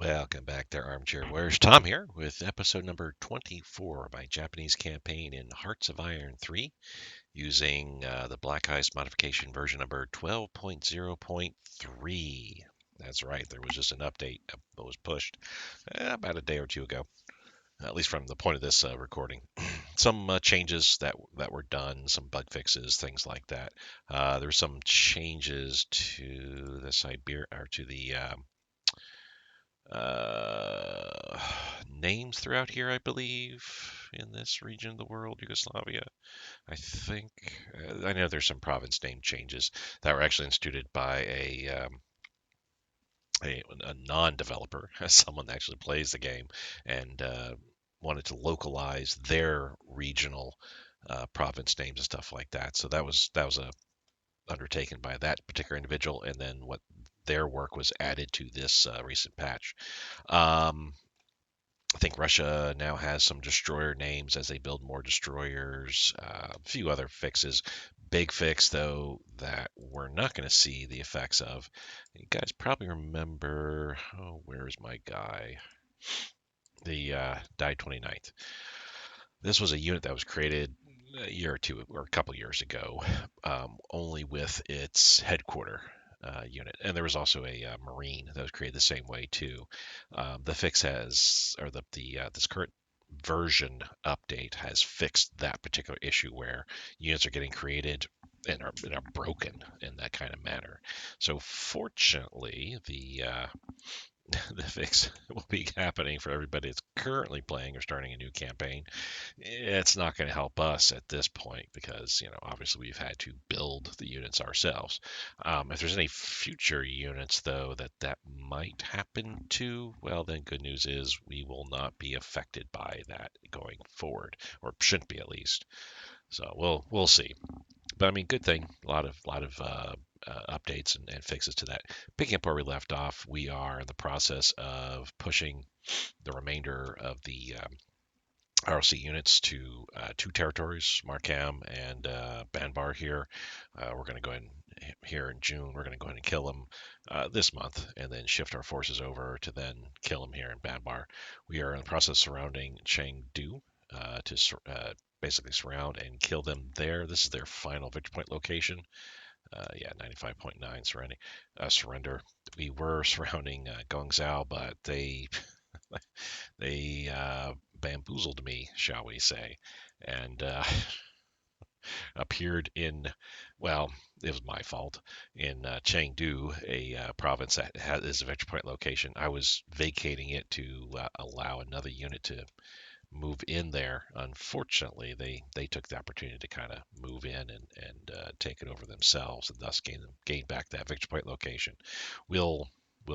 Welcome back there, Armchair Warriors. Tom here with episode number 24 of my Japanese campaign in Hearts of Iron 3 using the Black Ice modification version number 12.0.3. That's right, there was just an update that was pushed about a day or two ago, at least from the point of this recording. Some changes that were done, some bug fixes, things like that. There were some changes to the Siberia or to the uh, names throughout here, I believe, in this region of the world, Yugoslavia. I think I know there's some province name changes that were actually instituted by a non-developer, someone that actually plays the game, and wanted to localize their regional province names and stuff like that. So that was a undertaken by that particular individual, and then what their work was added to this recent patch. Um, I think Russia now has some destroyer names as they build more destroyers. A few other fixes. Big fix, though, that we're not going to see the effects of. You guys probably remember. Oh, where is my guy? The died 29th. This was a unit that was created a year or two or a couple years ago, only with its headquarter unit. And there was also a Marine that was created the same way too. The fix has, or this current version update has fixed that particular issue where units are getting created and are broken in that kind of manner. So fortunately, the fix will be happening for everybody that's currently playing or starting a new campaign. It's not going to help us at this point because, obviously we've had to build the units ourselves. If there's any future units, though, that might happen to, well, then good news is we will not be affected by that going forward, or shouldn't be at least. So we'll see. But I mean, good thing. A lot of updates and fixes to that. Picking up where we left off, we are in the process of pushing the remainder of the ROC units to two territories, Markham and Banbar here. We're going to go in here in June. We're going to go in and kill them this month and then shift our forces over to then kill them here in Banbar. We are in the process of surrounding Chengdu to basically surround and kill them there. This is their final victory point location. Yeah, 95.9 surrender. We were surrounding Gongzhou, but they bamboozled me, shall we say, and appeared in, well, it was my fault, in Chengdu, a province that is a victory point location. I was vacating it to allow another unit to move in there. Unfortunately, they took the opportunity to kind of move in and take it over themselves, and thus gain back that victory point location. We'll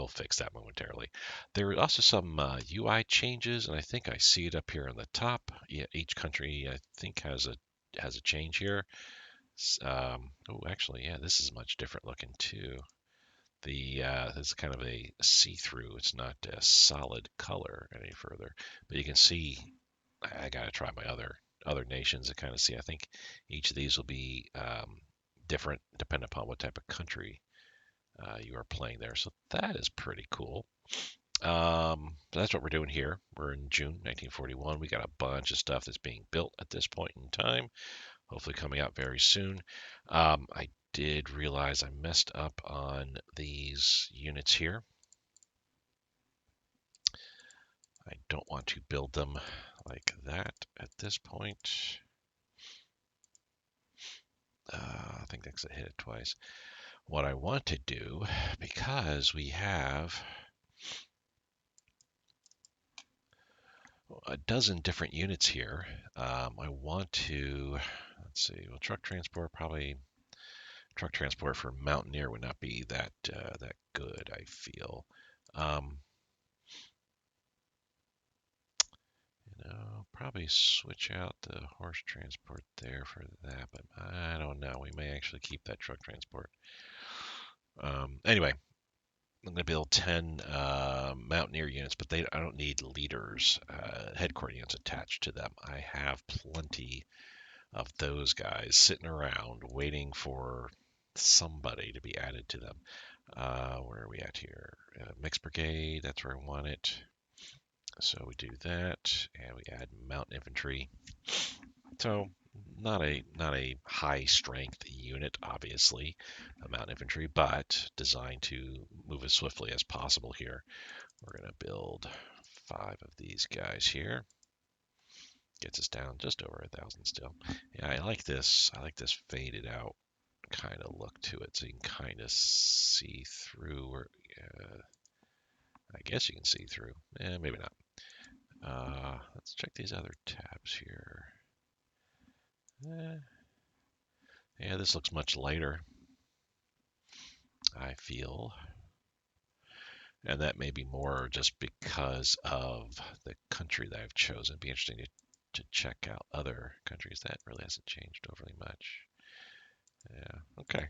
fix that momentarily. There are also some UI changes, and I think I see it up here on the top. Yeah, each country I think has a change here. Oh, actually, yeah, this is much different looking too. It's kind of a see-through. It's not a solid color any further, but you can see. I gotta try my other nations to kind of see. I think each of these will be different depending upon what type of country you are playing there. So that is pretty cool. That's what we're doing here. We're in June 1941. We got a bunch of stuff that's being built at this point in time. Hopefully coming out very soon. I did realize I messed up on these units here. I don't want to build them like that at this point. I think that's hit it twice. What I want to do, because we have a dozen different units here, I want to, let's see, well, truck transport for Mountaineer would not be that good, I feel. Um, Probably switch out the horse transport there for that, but I don't know. We may actually keep that truck transport. Anyway, I'm going to build 10 Mountaineer units, but I don't need leaders, headquarter units attached to them. I have plenty of those guys sitting around waiting for somebody to be added to them. Where are we at here? Mixed brigade, that's where I want it. So we do that, and we add mountain infantry. So not a high strength unit, obviously, a mountain infantry, but designed to move as swiftly as possible here. We're gonna build 5 of these guys here. Gets us down just over 1,000 still. Yeah, I like this. I like this faded out kind of look to it, so you can kind of see through. Or I guess you can see through. Maybe not. Let's check these other tabs here. Yeah, this looks much lighter, I feel. And that may be more just because of the country that I've chosen. It'd be interesting to check out other countries. That really hasn't changed overly much. Yeah, okay.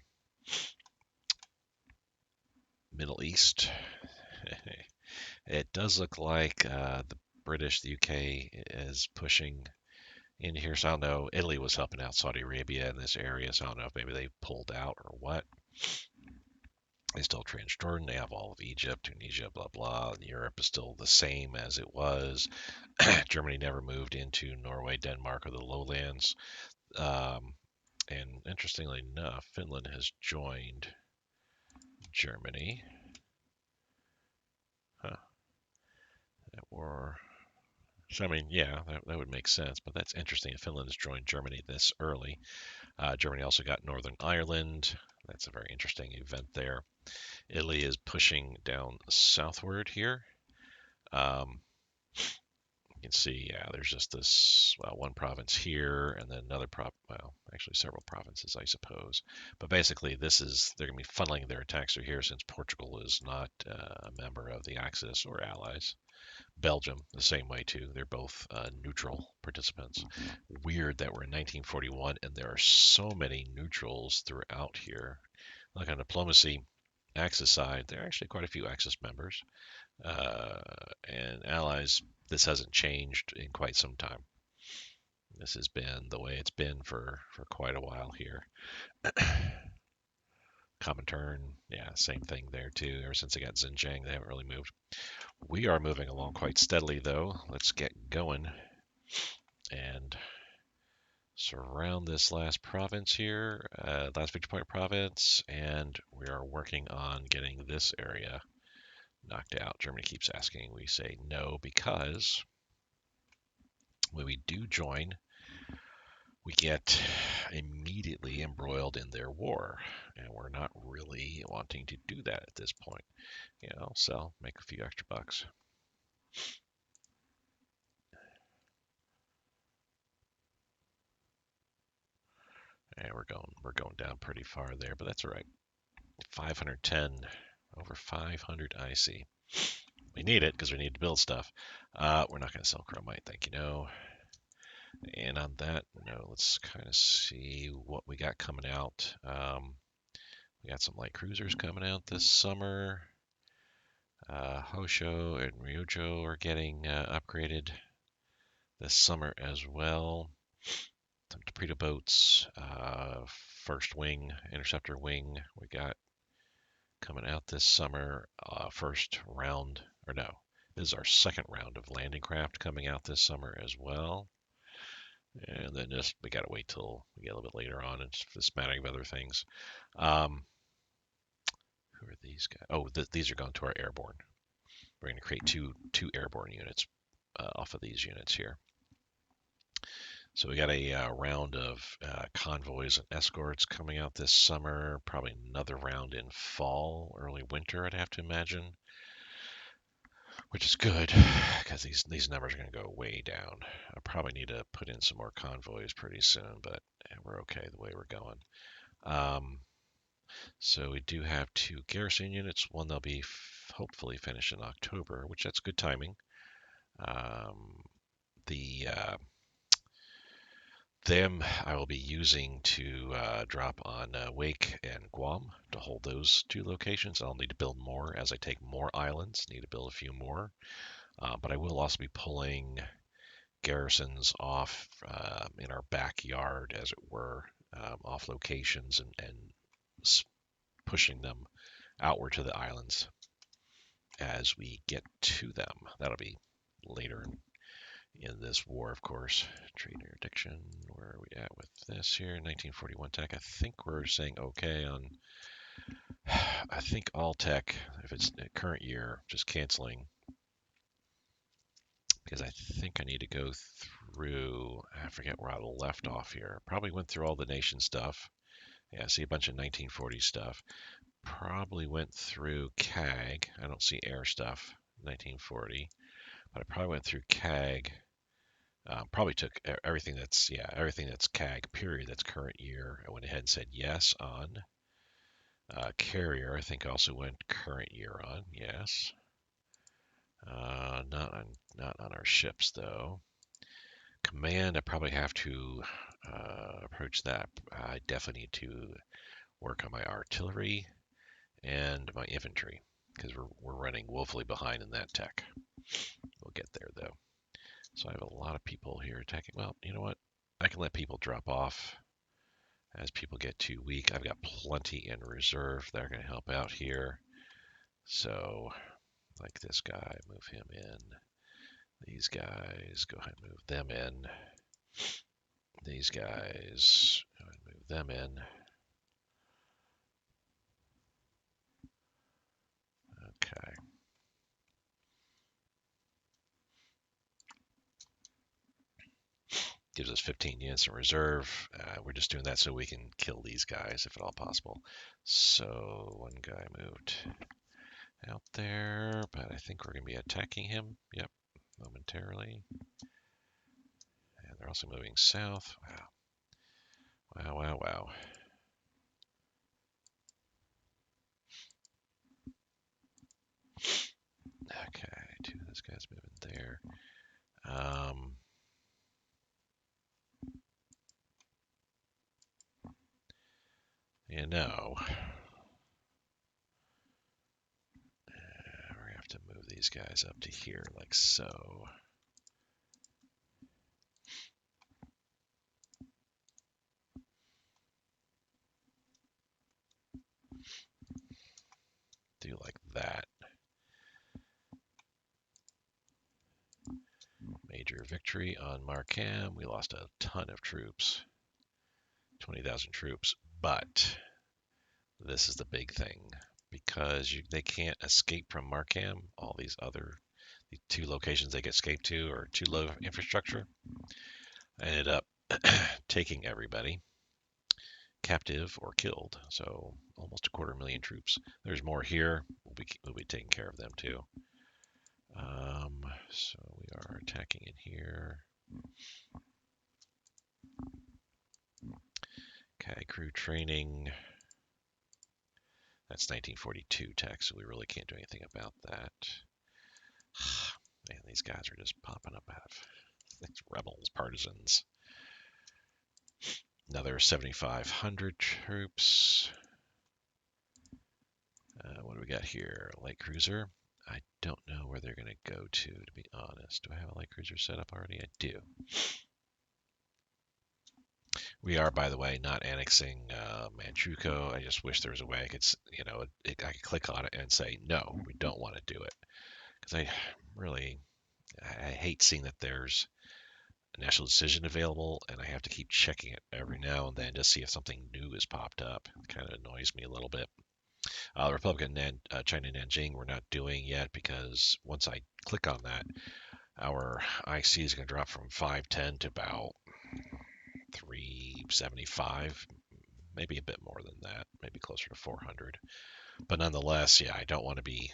Middle East. It does look like the British, the UK is pushing in here. So I don't know. Italy was helping out Saudi Arabia in this area. So I don't know if maybe they pulled out or what. They still Transjordan. They have all of Egypt, Tunisia, blah, blah. Europe is still the same as it was. Germany never moved into Norway, Denmark, or the lowlands. And interestingly enough, Finland has joined Germany. Huh. Or So, I mean, yeah, that would make sense, but that's interesting. If Finland has joined Germany this early. Germany also got Northern Ireland. That's a very interesting event there. Italy is pushing down southward here. Um, you can see, yeah, there's just this, well, one province here, and then another well, actually several provinces, I suppose. But basically, they're going to be funneling their attacks through here since Portugal is not a member of the Axis or allies. Belgium, the same way too. They're both neutral participants. Weird that we're in 1941 and there are so many neutrals throughout here. Like on diplomacy, Axis side, there are actually quite a few Axis members. Uh, and allies, this hasn't changed in quite some time. This has been the way it's been for quite a while here. Comintern, yeah, same thing there too. Ever since they got Xinjiang, they haven't really moved. We are moving along quite steadily, though. Let's get going and surround this last province here, last Victory Point province, and we are working on getting this area knocked out. Germany keeps asking. We say no because when we do join, we get immediately embroiled in their war, and we're not really wanting to do that at this point. Sell, make a few extra bucks. And we're going down pretty far there, but that's all right. 510, over 500 IC. We need it because we need to build stuff. We're not going to sell chromite, thank you, no. And on that note, let's kind of see what we got coming out. We got some light cruisers coming out this summer. Hosho and Ryujo are getting upgraded this summer as well. Some torpedo boats, first wing, interceptor wing, we got coming out this summer. First round, or no, this is our second round of landing craft coming out this summer as well. And then just we gotta wait till we get a little bit later on. It's this mattering of other things. Who are these guys? Oh, these are going to our airborne. We're going to create two airborne units off of these units here. So we got a round of convoys and escorts coming out this summer. Probably another round in fall, early winter, I'd have to imagine. Which is good because these numbers are going to go way down. I probably need to put in some more convoys pretty soon, but we're okay the way we're going. So we do have 2 garrison units. One they'll be hopefully finished in October, which that's good timing. The Them I will be using to drop on Wake and Guam to hold those 2 locations. I'll need to build more as I take more islands. Need to build a few more, but I will also be pulling garrisons off in our backyard, as it were, off locations and pushing them outward to the islands as we get to them. That'll be later in this war, of course. Trade interdiction. Where are we at with this here? 1941 tech. I think we're saying okay on. I think all tech, if it's current year, just canceling because I think I need to go through. I forget where I left off here. Probably went through all the nation stuff. Yeah, I see a bunch of 1940 stuff. Probably went through CAG. I don't see air stuff, 1940, but I probably went through CAG. Probably took everything that's CAG period. That's current year. I went ahead and said yes on carrier. I think I also went current year on yes. Not on our ships though. Command, I probably have to approach that. I definitely need to work on my artillery and my infantry because we're running woefully behind in that tech. We'll get there though. So I have a lot of people here attacking. Well, you know what? I can let people drop off as people get too weak. I've got plenty in reserve that are going to help out here. So, like this guy, move him in. These guys, go ahead and move them in. These guys, go ahead and move them in. Okay. Gives us 15 units in reserve. We're just doing that so we can kill these guys if at all possible. So one guy moved out there, but I think we're going to be attacking him. Yep, momentarily. And they're also moving south. Wow. Wow, wow, wow. Okay, two of those guys moving there. You know, we're going to have to move these guys up to here like so. Do like that. Major victory on Markham. We lost a ton of troops. 20,000 troops. But this is the big thing. Because they can't escape from Markham, all these other the two locations they get escaped to are too low infrastructure. I ended up taking everybody captive or killed. So almost 250,000 troops. There's more here. We'll be taking care of them too. So we are attacking in here. Okay, crew training. That's 1942 tech, so we really can't do anything about that. Man, these guys are just popping up out of these rebels, partisans. Another 7,500 troops. What do we got here? Light cruiser. I don't know where they're going to go to be honest. Do I have a light cruiser set up already? I do. We are, by the way, not annexing Manchukuo. I just wish there was a way I could, I could click on it and say, no, we don't want to do it. Because I hate seeing that there's a national decision available and I have to keep checking it every now and then to see if something new has popped up. It kind of annoys me a little bit. The Republic of China Nanjing we're not doing yet because once I click on that, our IC is going to drop from 510 to about 375, maybe a bit more than that, maybe closer to 400. But nonetheless, yeah, I don't want to be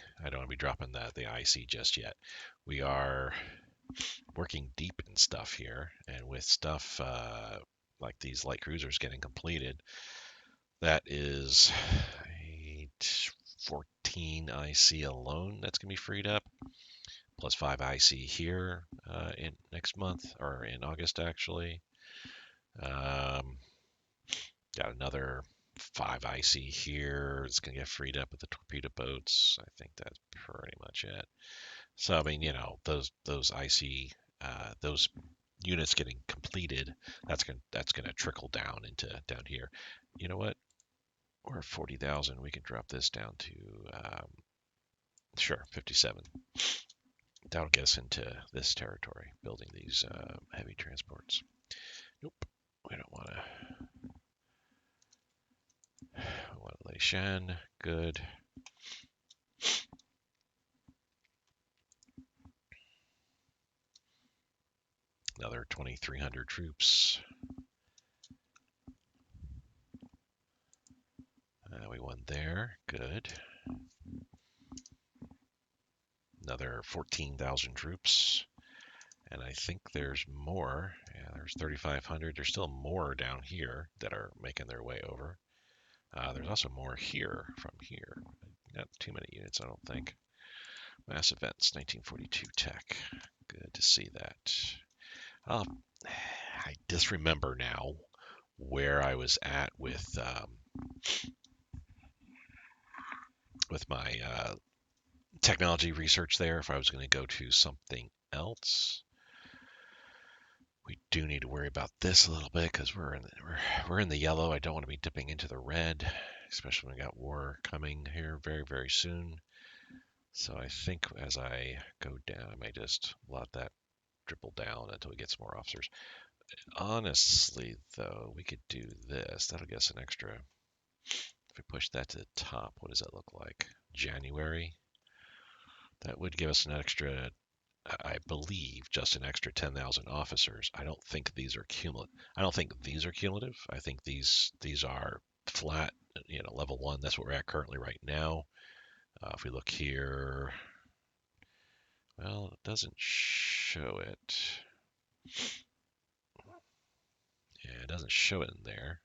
dropping the IC just yet. We are working deep in stuff here, and with stuff like these light cruisers getting completed, that is 14 IC alone that's going to be freed up, plus 5 IC here in next month, or in August actually. Got another 5 IC here. It's going to get freed up with the torpedo boats. I think that's pretty much it. So, I mean, those IC, those units getting completed, that's going to trickle down into down here. You know what? or 40,000. We can drop this down to, sure, 57. That'll get us into this territory, building these heavy transports. Nope, we don't want to. We want to lay Shan. Good. Another 2,300 troops. We won there. Good. Another 14,000 troops. And I think there's more. Yeah, there's 3,500. There's still more down here that are making their way over. There's also more here from here. Not too many units, I don't think. Mass events, 1942 tech. Good to see that. I disremember now where I was at with my technology research there. If I was going to go to something else, we do need to worry about this a little bit because we're in the yellow. I don't want to be dipping into the red, especially when we got war coming here very, very soon. So I think as I go down, I may just let that dribble down until we get some more officers. Honestly, though, we could do this. That'll get us an extra. If we push that to the top, what does that look like? January. That would give us an extra, I believe, just an extra 10,000 officers. I don't think these are cumulative. I think these are flat, level 1. That's what we're at currently right now. If we look here, well, it doesn't show it. Yeah, it doesn't show it in there.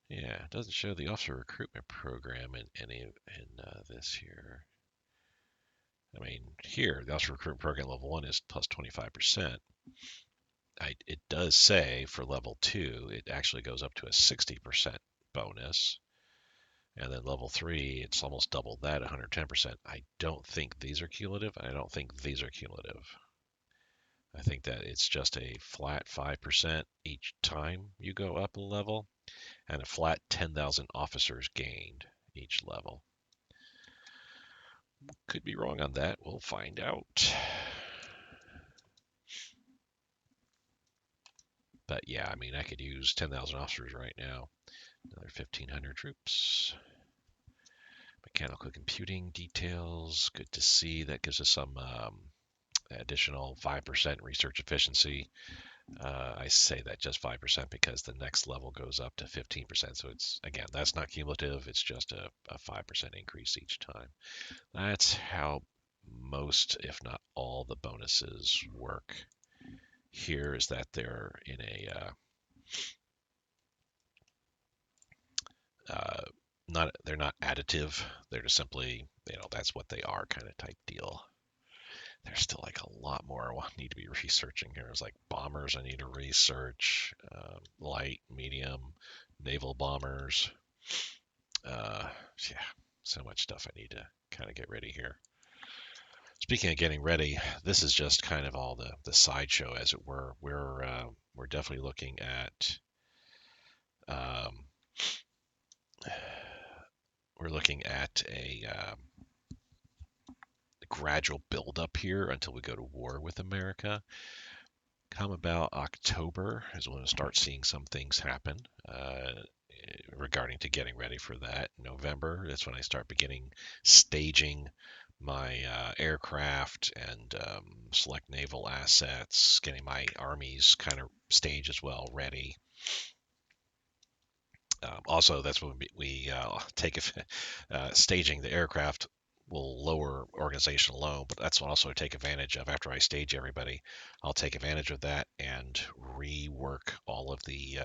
Yeah, it doesn't show the officer recruitment program in this here. I mean, here, the officer recruitment program level 1 is plus 25%. It does say for level 2, it actually goes up to a 60% bonus. And then level 3, it's almost double that, 110%. I don't think these are cumulative, and I don't think these are cumulative. I think that it's just a flat 5% each time you go up a level, and a flat 10,000 officers gained each level. Could be wrong on that. We'll find out. But yeah, I mean, I could use 10,000 officers right now. Another 1,500 troops. Mechanical computing details. Good to see. That gives us some additional 5% research efficiency. I say that just 5% because the next level goes up to 15%. So it's, again, that's not cumulative. It's just a 5% increase each time. That's how most, if not all, the bonuses work. Here is that they're in a they're not additive. They're just simply, that's what they are kind of type deal. There's still like a lot more I need to be researching here. There's like bombers I need to research, light, medium, naval bombers. Yeah, so much stuff I need to kind of get ready here. Speaking of getting ready, this is just kind of all the sideshow, as it were. We're definitely looking at a gradual buildup here until we go to war with America. Come about October is when we'll start seeing some things happen regarding to getting ready for that. November, that's when I start beginning staging my aircraft and select naval assets, getting my armies kind of staged as well, ready. Also, that's when we take staging the aircraft will lower organizational load, but that's what I also take advantage of after I stage everybody. I'll take advantage of that and rework all of the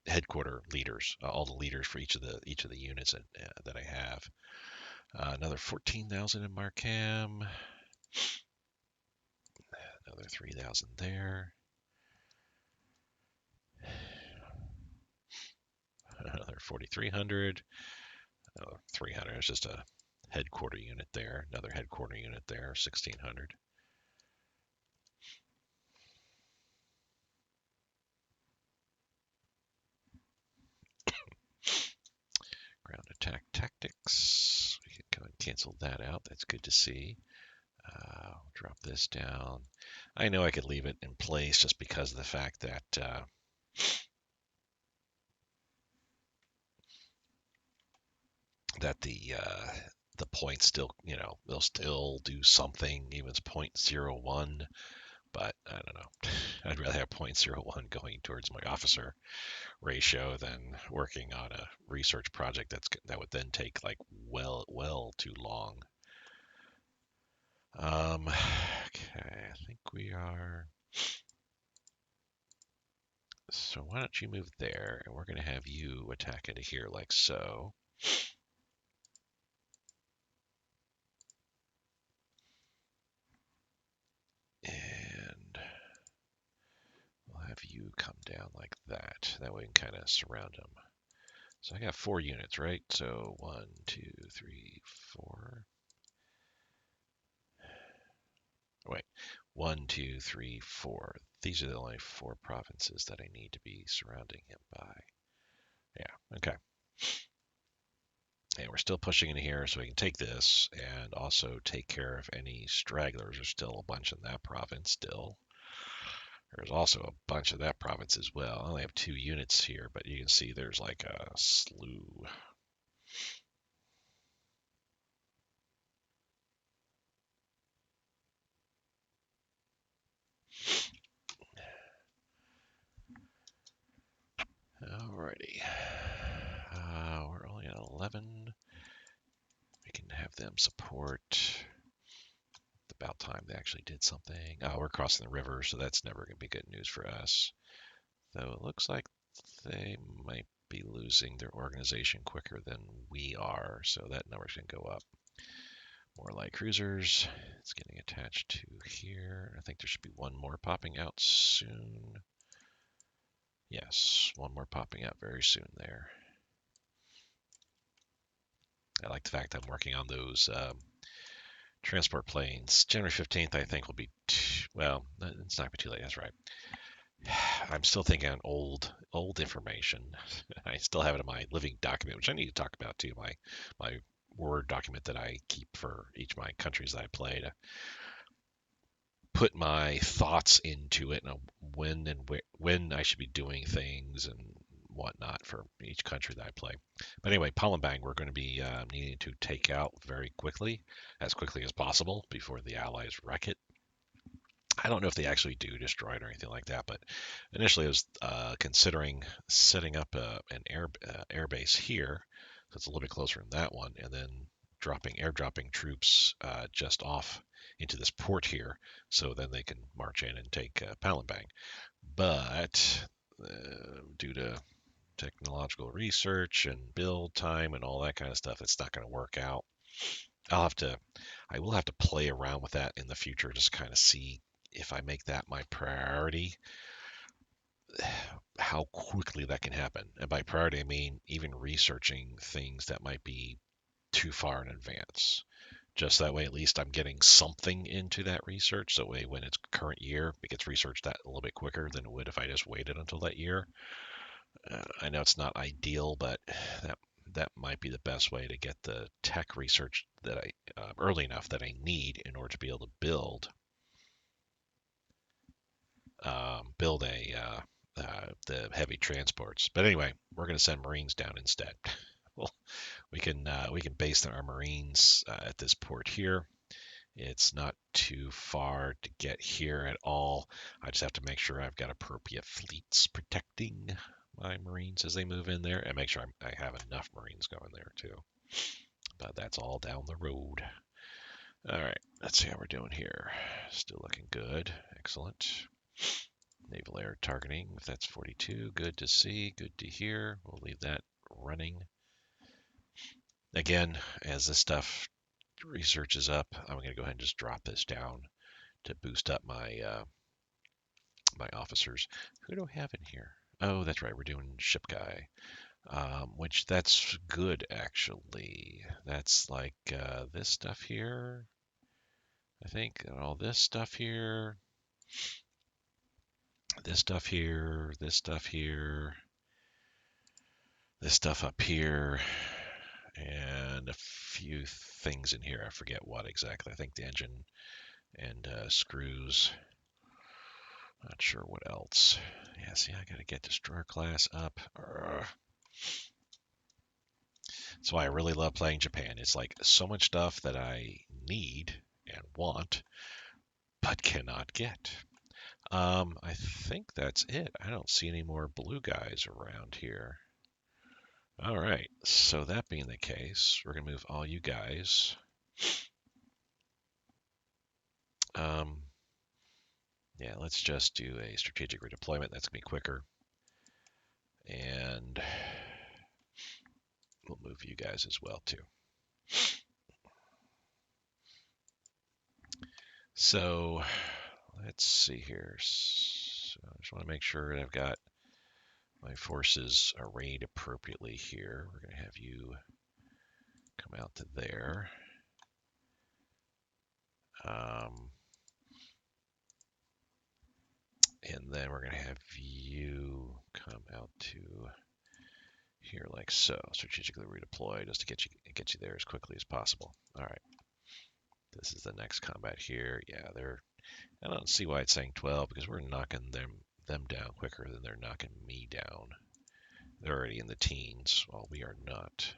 headquarter leaders, all the leaders for each of the units that I have. Another 14,000 in Markham. Another 3,000 there. Another 4,300. 300 is just a headquarter unit there, another headquarter unit there, 1600. Ground attack tactics. We can go and cancel that out. That's good to see. Drop this down. I know I could leave it in place just because of the fact that that the points still, they'll still do something, even if it's 0.01. But I don't know. I'd rather have 0.01 going towards my officer ratio than working on a research project that would then take like well too long. Okay, I think we are. So why don't you move there, and we're going to have you attack into here like so. And we'll have you come down like that. That way we can kind of surround them. So I got 4 units, right? So 1, 2, 3, 4. Wait, 1, 2, 3, 4. These are the only 4 provinces that I need to be surrounding him by. Yeah, okay. And we're still pushing in here so we can take this and also take care of any stragglers. There's still a bunch in that province still. There's also a bunch of that province as well. I only have 2 units here, but you can see there's like a slew. Alrighty. We're only at 11. We can have them support. It's about time they actually did something. Oh, we're crossing the river, so that's never going to be good news for us. Though it looks like they might be losing their organization quicker than we are, so that number's going to go up. More light cruisers. It's getting attached to here. I think there should be one more popping out soon. Yes, one more popping out very soon there. I like the fact that I'm working on those transport planes. January 15th, I think, will be, well, it's not going to be too late. That's right. I'm still thinking on old information. I still have it in my living document, which I need to talk about too. My Word document that I keep for each of my countries that I play to put my thoughts into it and when I should be doing things and whatnot for each country that I play. But anyway, Palembang we're going to be needing to take out very quickly, as quickly as possible before the Allies wreck it. I don't know if they actually do destroy it or anything like that, but initially I was considering setting up an air base here, so it's a little bit closer than that one, and then airdropping troops just off into this port here, so then they can march in and take Palembang. But due to technological research and build time and all that kind of stuff, it's not going to work out. I will have to play around with that in the future, just kind of see if I make that my priority, how quickly that can happen. And by priority, I mean even researching things that might be too far in advance. Just that way, at least I'm getting something into that research. So way when it's current year, it gets researched that a little bit quicker than it would if I just waited until that year. I know it's not ideal, but that might be the best way to get the tech research that I early enough that I need in order to be able to build the heavy transports. But anyway, we're going to send Marines down instead. Well, we can base our Marines at this port here. It's not too far to get here at all. I just have to make sure I've got appropriate fleets protecting my Marines as they move in there, and make sure I have enough Marines going there too. But that's all down the road. All right, let's see how we're doing here. Still looking good. Excellent. Naval air targeting, if that's 42, good to see, good to hear. We'll leave that running. Again, as this stuff researches up, I'm going to go ahead and just drop this down to boost up my officers. Who do I have in here? Oh, that's right, we're doing ship guy. which that's good actually. That's like this stuff here, I think, and all this stuff here, this stuff here, this stuff here, this stuff up here, and a few things in here. I forget what exactly. I think the engine and screws. Not sure what else. Yeah, see, I gotta get destroyer class up. That's why I really love playing Japan. It's like so much stuff that I need and want, but cannot get. I think that's it. I don't see any more blue guys around here. All right, so that being the case, we're gonna move all you guys. Um, yeah, let's just do a strategic redeployment. That's gonna be quicker. And we'll move you guys as well too. So let's see here. So I just want to make sure I've got my forces arrayed appropriately here. We're going to have you come out to there. And then we're going to have you come out to here like so, strategically redeploy just to get you there as quickly as possible. All right. This is the next combat here. Yeah, I don't see why it's saying 12 because we're knocking them down quicker than they're knocking me down. They're already in the teens, while we are not.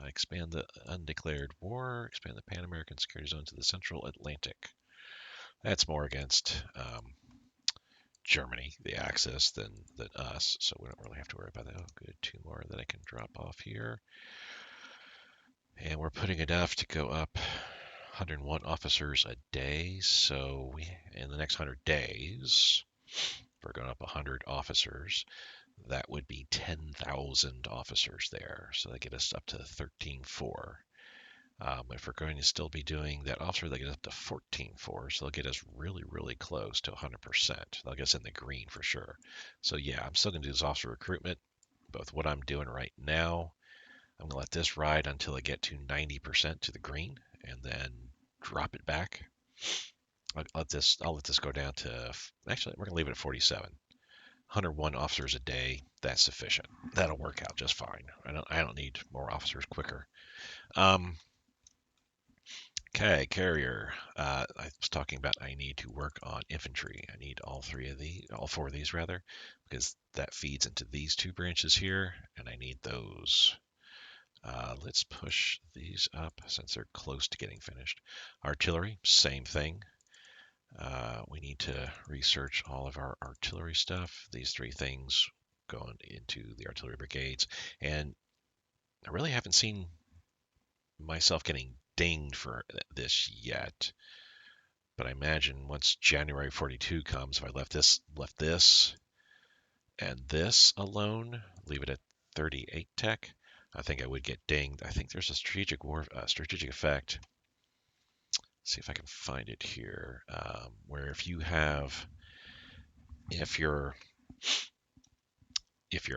Expand the undeclared war. Expand the Pan American Security Zone to the Central Atlantic. That's more against Germany, the Axis, than us, so we don't really have to worry about that. Oh, good. 2 more that I can drop off here. And we're putting enough to go up 101 officers a day. So in the next 100 days, we're going up 100 officers. That would be 10,000 officers there. So they get us up to 13,400. If we're going to still be doing that officer, they get up to 14,400. So they'll get us really, really close to 100%. They'll get us in the green for sure. So yeah, I'm still going to do this officer recruitment. Both what I'm doing right now, I'm going to let this ride until I get to 90% to the green and then drop it back. I'll let this go down to, actually, we're going to leave it at 47. 101 officers a day, that's sufficient. That'll work out just fine. I don't need more officers quicker. Okay, carrier. I was talking about I need to work on infantry. I need all 4 of these rather, because that feeds into these 2 branches here, and I need those. Let's push these up since they're close to getting finished. Artillery, same thing. We need to research all of our artillery stuff. These 3 things going into the artillery brigades. And I really haven't seen myself getting dinged for this yet. But I imagine once January 42 comes, if I left this and this alone, leave it at 38 tech, I think I would get dinged. I think there's a strategic effect. See if I can find it here, where if your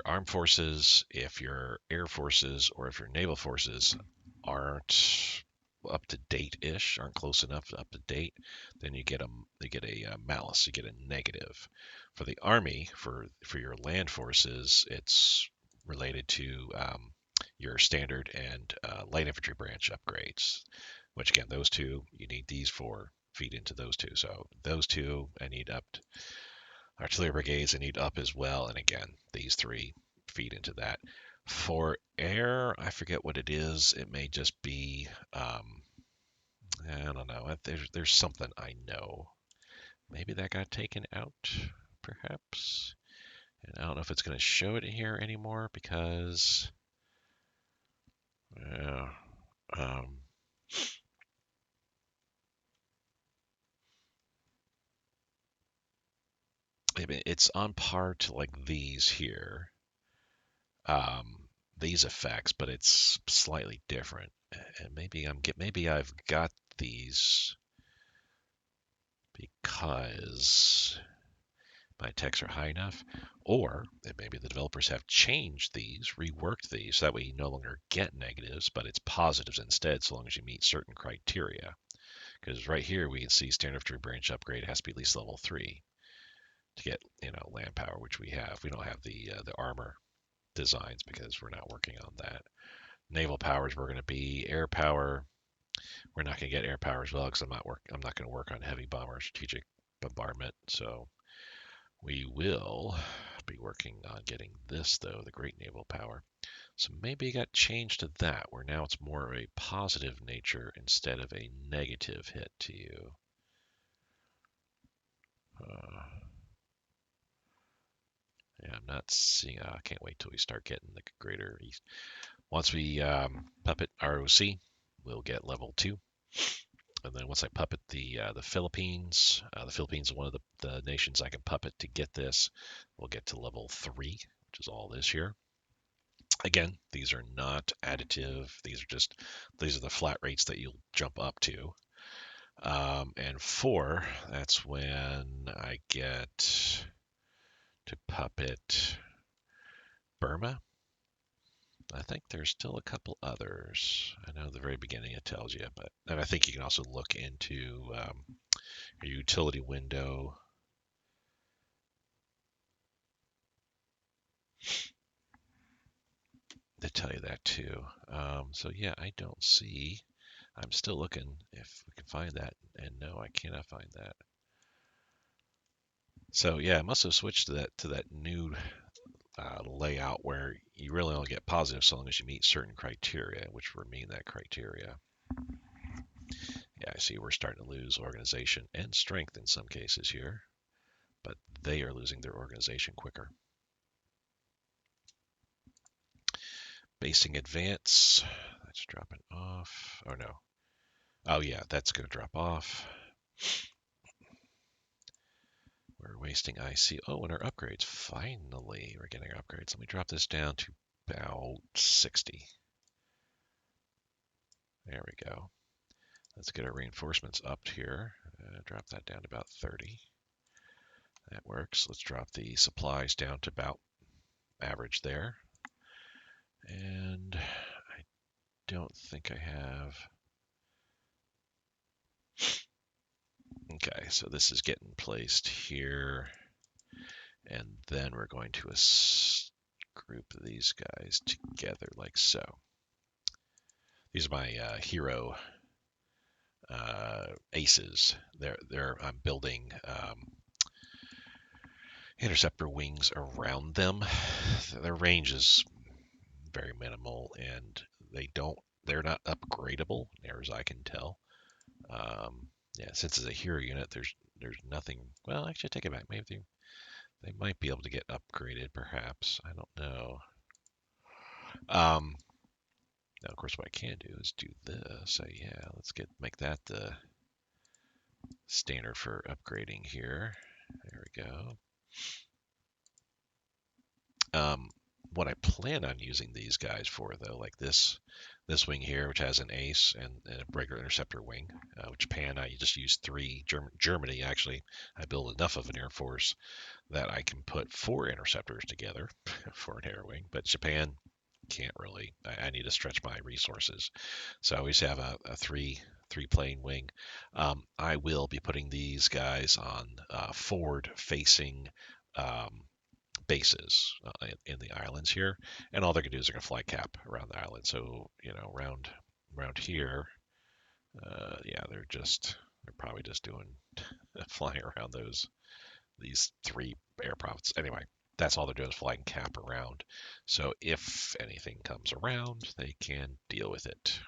armed forces, if your air forces, or if your naval forces aren't up to date-ish, aren't close enough up to date, then you get a malus, you get a negative. For the army, for your land forces, it's related to your standard and light infantry branch upgrades. Which again, those 2 you need these for feed into those 2. So those 2 I need up. Artillery brigades I need up as well, and again these 3 feed into that. For air, I forget what it is. It may just be I don't know. There's something I know. Maybe that got taken out, perhaps. And I don't know if it's going to show it here anymore because it's on par to like these here, these effects, but it's slightly different. And maybe I've got these because my techs are high enough, or that maybe the developers have changed these, reworked these, so that way you no longer get negatives, but it's positives instead, so long as you meet certain criteria. Because right here we can see standard tree branch upgrade has to be at least level 3 to get, land power, which we have. We don't have the armor designs because we're not working on that. Naval powers we're going to be air power. We're not going to get air power as well because I'm not going to work on heavy bomber strategic bombardment. So we will be working on getting this though, the great naval power. So maybe it got changed to that, where now it's more of a positive nature instead of a negative hit to you. Yeah, I'm not seeing. I can't wait till we start getting the greater east. Once we puppet ROC, we'll get level 2. And then once I puppet the Philippines is one of the nations I can puppet to get this. We'll get to level 3, which is all this here. Again, these are not additive. These are the flat rates that you'll jump up to. And 4, that's when I get to puppet Burma. I think there's still a couple others. I know at the very beginning it tells you, and I think you can also look into your utility window. They tell you that too. So yeah, I don't see. I'm still looking if we can find that, and no, I cannot find that. So yeah, I must have switched to that new layout where you really only get positive so long as you meet certain criteria, which will mean that criteria. Yeah, I see we're starting to lose organization and strength in some cases here, but they are losing their organization quicker. Basing advance, that's dropping off. Oh no. Oh yeah, that's going to drop off. We're wasting IC. Oh, and our upgrades. Finally, we're getting our upgrades. Let me drop this down to about 60. There we go. Let's get our reinforcements up here. Drop that down to about 30. That works. Let's drop the supplies down to about average there. And I don't think I have. Okay, so this is getting placed here. And then we're going to group these guys together like so. These are my hero aces. I'm building interceptor wings around them. Their range is very minimal, and they're not upgradable, near as I can tell. Yeah, since it's a hero unit, there's nothing. Well, actually, I take it back. Maybe they might be able to get upgraded, perhaps. I don't know. Now, of course, what I can do is do this. So yeah, let's make that the standard for upgrading here. There we go. What I plan on using these guys for, though, like this wing here, which has an ace and a regular interceptor wing. Japan, I just use 3. Germany, actually, I build enough of an air force that I can put 4 interceptors together for an air wing. But Japan can't really. I need to stretch my resources, so I always have a 3 plane wing. I will be putting these guys on forward facing bases in the islands here, and all they're gonna do is they're gonna fly cap around the island. So around here, yeah, they're probably just doing flying around these 3 air profits. Anyway, that's all they're doing is flying cap around. So if anything comes around, they can deal with it.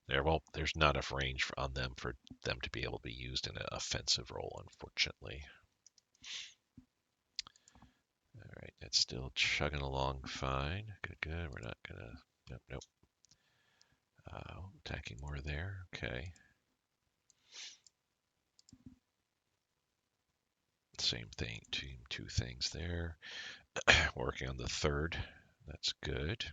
There's not enough range on them for them to be able to be used in an offensive role, unfortunately. All right, it's still chugging along fine. Good. We're not gonna. Nope. Attacking more there. Okay. Same thing. Two things there. Working on the 3rd. That's good.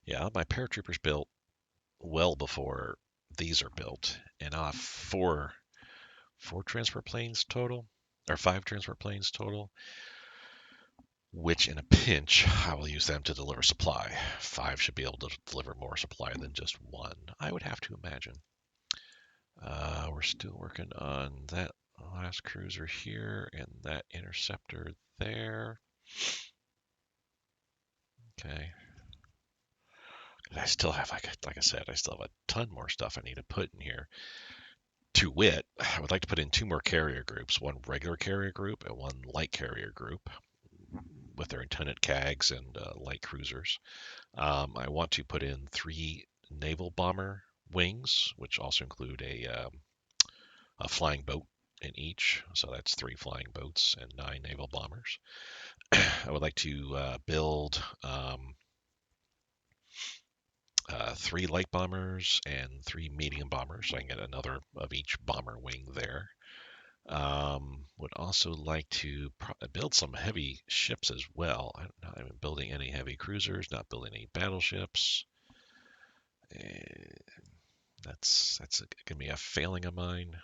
Yeah, my paratroopers built well before these are built, and I'll have four transport planes total, or five transport planes total, which in a pinch, I will use them to deliver supply. Five should be able to deliver more supply than just one, I would have to imagine. We're still working on that last cruiser here and that interceptor there. Okay. I still have, like I said, I still have a ton more stuff I need to put in here. To wit, I would like to put in two more carrier groups, one regular carrier group and one light carrier group with their antenna CAGs and light cruisers. I want to put in three naval bomber wings, which also include a flying boat in each. So that's three flying boats and nine naval bombers. I would like to build three light bombers and three medium bombers, so I can get another of each bomber wing there. Would also like to build some heavy ships as well. I'm not even building any heavy cruisers, not building any battleships. That's gonna be a failing of mine.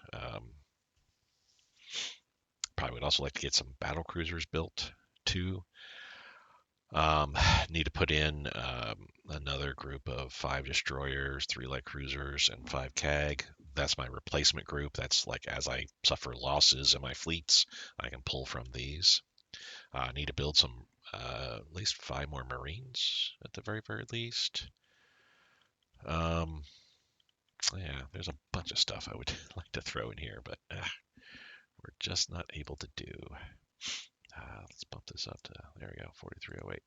Probably would also like to get some battle cruisers built too. Need to put in another group of five destroyers, three light cruisers, and five CAG. That's my replacement group. That's like as I suffer losses in my fleets, I can pull from these. I need to build some, at least five more Marines at the very, very least. Um, yeah, there's a bunch of stuff I would like to throw in here, but we're just not able to do. Let's bump this up to, there we go, 4308.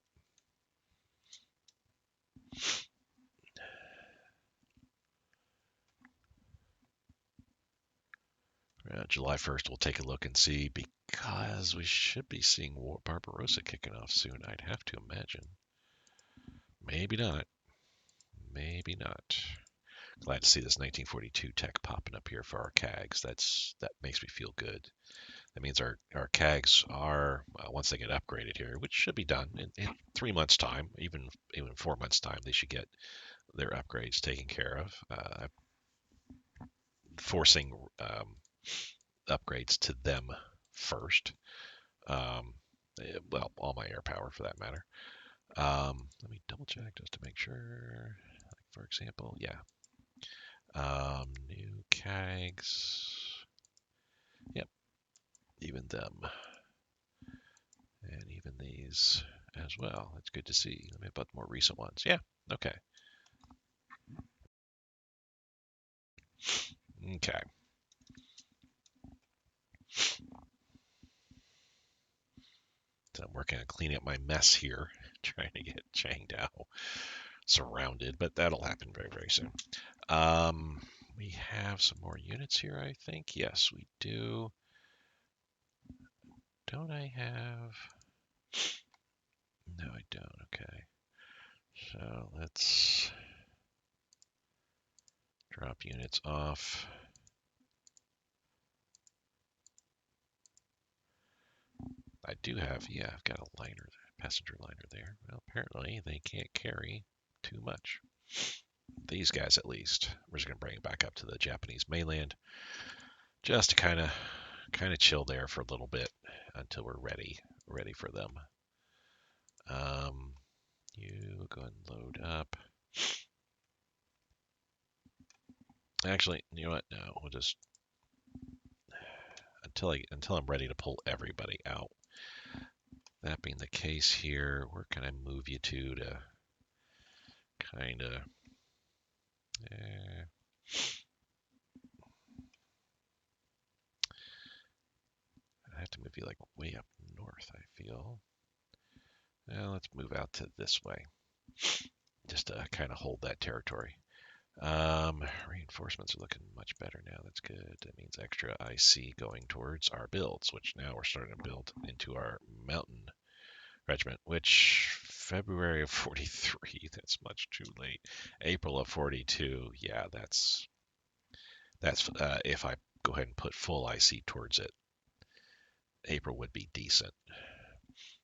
July 1st, we'll take a look and see, because we should be seeing Barbarossa kicking off soon, I'd have to imagine. Maybe not. Maybe not. Glad to see this 1942 tech popping up here for our CAGs. That makes me feel good. That means our CAGs are, once they get upgraded here, which should be done in 3 months' time, even 4 months' time, they should get their upgrades taken care of. Forcing upgrades to them first. Well, all my air power for that matter. Let me double check just to make sure. Like for example, yeah. New CAGs. Yep, even them. And even these as well. That's good to see. Let me put more recent ones. Yeah, okay. Okay. So I'm working on cleaning up my mess here, trying to get Changdao surrounded, but that'll happen very, very soon. We have some more units here, I think. Yes, we do. Don't I have... No, I don't. Okay. So let's drop units off. I do have, yeah, I've got a liner, passenger liner there. Well, apparently they can't carry too much. These guys, at least. We're just gonna bring it back up to the Japanese mainland, just to kind of chill there for a little bit until we're ready for them. You go ahead and load up. Actually, you know what? No, we'll just until I'm ready to pull everybody out. That being the case here, where can I move you to kind of... I have to move you like way up north, I feel. Now let's move out to this way, just to kind of hold that territory. Reinforcements are looking much better now. That's good. That means extra IC going towards our builds, which now we're starting to build into our mountain regiment, which February of 43, that's much too late. April of 42, yeah, that's if I go ahead and put full IC towards it, April would be decent.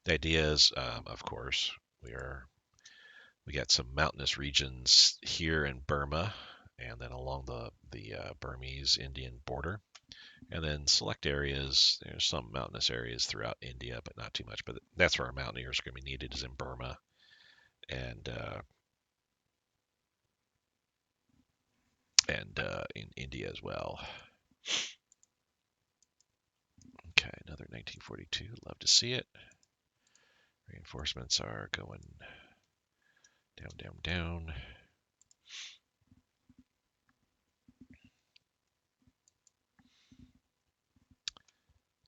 The idea is, of course, we got some mountainous regions here in Burma and then along the Burmese Indian border, and then select areas. There's some mountainous areas throughout India, but not too much. But that's where our mountaineers are going to be needed, is in Burma and in India as well. Okay, another 1942. Love to see it. Reinforcements are going down, down, down.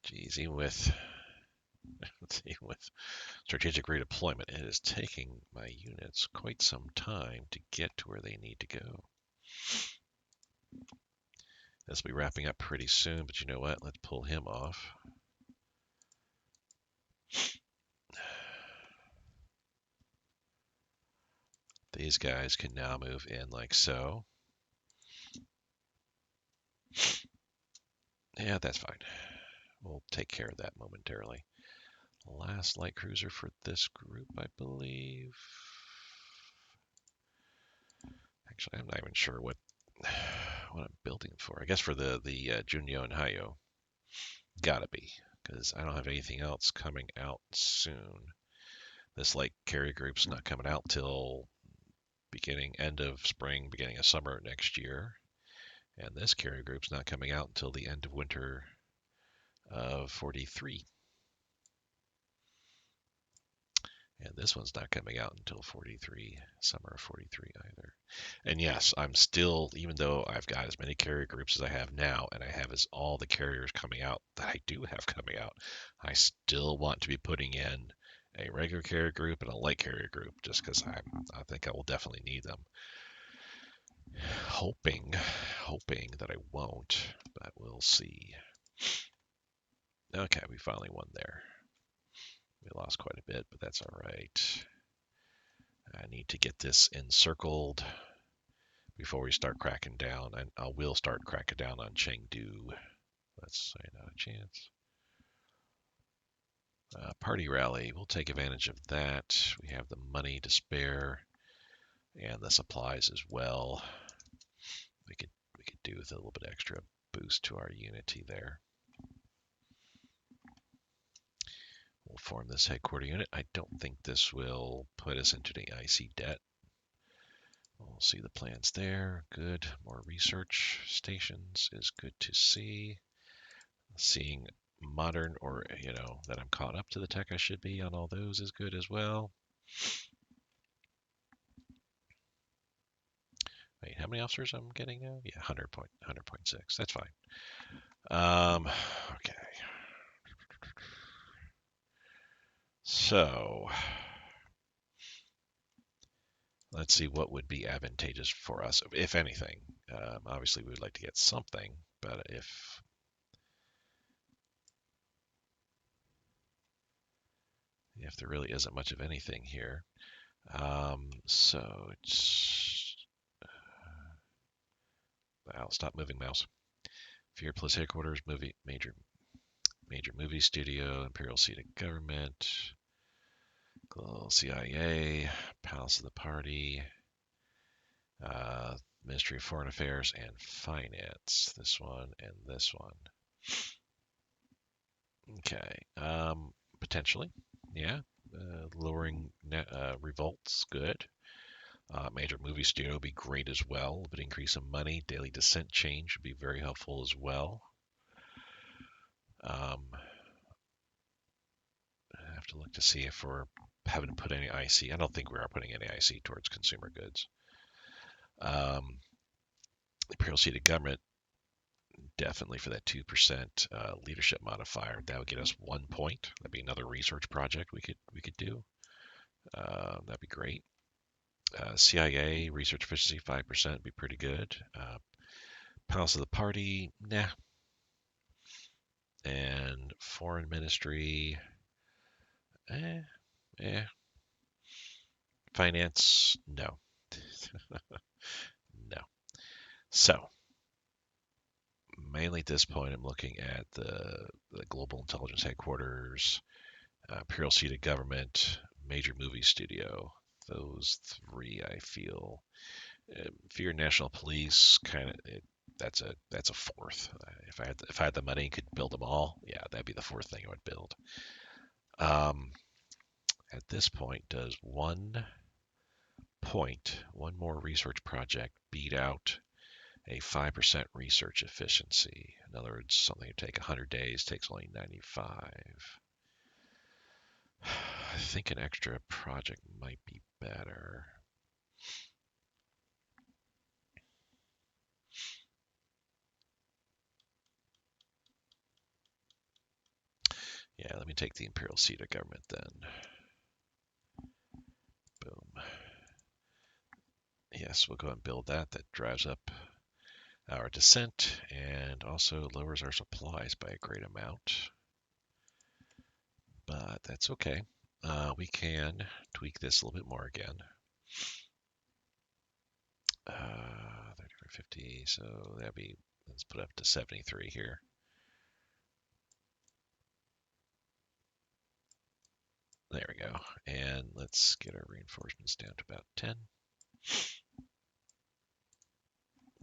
Geez, even with strategic redeployment, it is taking my units quite some time to get to where they need to go. This will be wrapping up pretty soon, but you know what? Let's pull him off. These guys can now move in like so. Yeah, that's fine. We'll take care of that momentarily. Last light cruiser for this group, I believe. Actually, I'm not even sure what I'm building for. I guess for the Junyo and Hayo. Gotta be, because I don't have anything else coming out soon. This light carrier group's not coming out till end of spring, beginning of summer next year. And this carrier group's not coming out until the end of winter of 43. And this one's not coming out until 43, summer of 43 either. And yes, I'm still, even though I've got as many carrier groups as I have now, and I have as all the carriers coming out that I do have coming out, I still want to be putting in a regular carrier group and a light carrier group, just because I think I will definitely need them. Hoping that I won't, but we'll see. Okay, we finally won there. We lost quite a bit, but that's all right. I need to get this encircled before we start cracking down. And I will start cracking down on Chengdu. Let's say not a chance. Party rally. We'll take advantage of that. We have the money to spare and the supplies as well. We could do with a little bit extra boost to our unity there. We'll form this headquarter unit. I don't think this will put us into the IC debt. We'll see the plans there. Good. More research stations is good to see. Seeing modern, or that I'm caught up to the tech I should be on all those is good as well. Wait, how many officers I'm getting now? Yeah, 100.6. That's fine. Okay. So let's see what would be advantageous for us, if anything. Obviously, we would like to get something, but if there really isn't much of anything here. So it's I'll stop moving mouse. Fear plus headquarters, major movie studio, Imperial seat of government, global CIA, Palace of the Party, Ministry of Foreign Affairs and Finance. This one and this one. Okay. Potentially, yeah. Lowering revolts, good. Major movie studio would be great as well. But increase in money, daily descent change would be very helpful as well. I have to look to see if we're having to put any IC. I don't think we are putting any IC towards consumer goods. Imperial seat of government, definitely for that 2% leadership modifier. That would get us 1 point. That'd be another research project we could do. That'd be great. CIA research efficiency 5% would be pretty good. Palace of the Party, nah. And Foreign Ministry, Finance, no. No. So, mainly at this point, I'm looking at the Global Intelligence Headquarters, Imperial seat of government, major movie studio. Those three, I feel, Fear national police, kind of. That's a fourth. If I had the money and could build them all, yeah, that'd be the fourth thing I would build. Um, at this point, does one more research project beat out a 5% research efficiency? In other words, something that take 100 days takes only 95. I think an extra project might be better. Yeah, let me take the imperial seat of government then. Boom. Yes, we'll go ahead and build that. That drives up our descent and also lowers our supplies by a great amount. But that's okay. We can tweak this a little bit more again. 3350, so that'd be, let's put up to 73 here. There we go. And let's get our reinforcements down to about 10.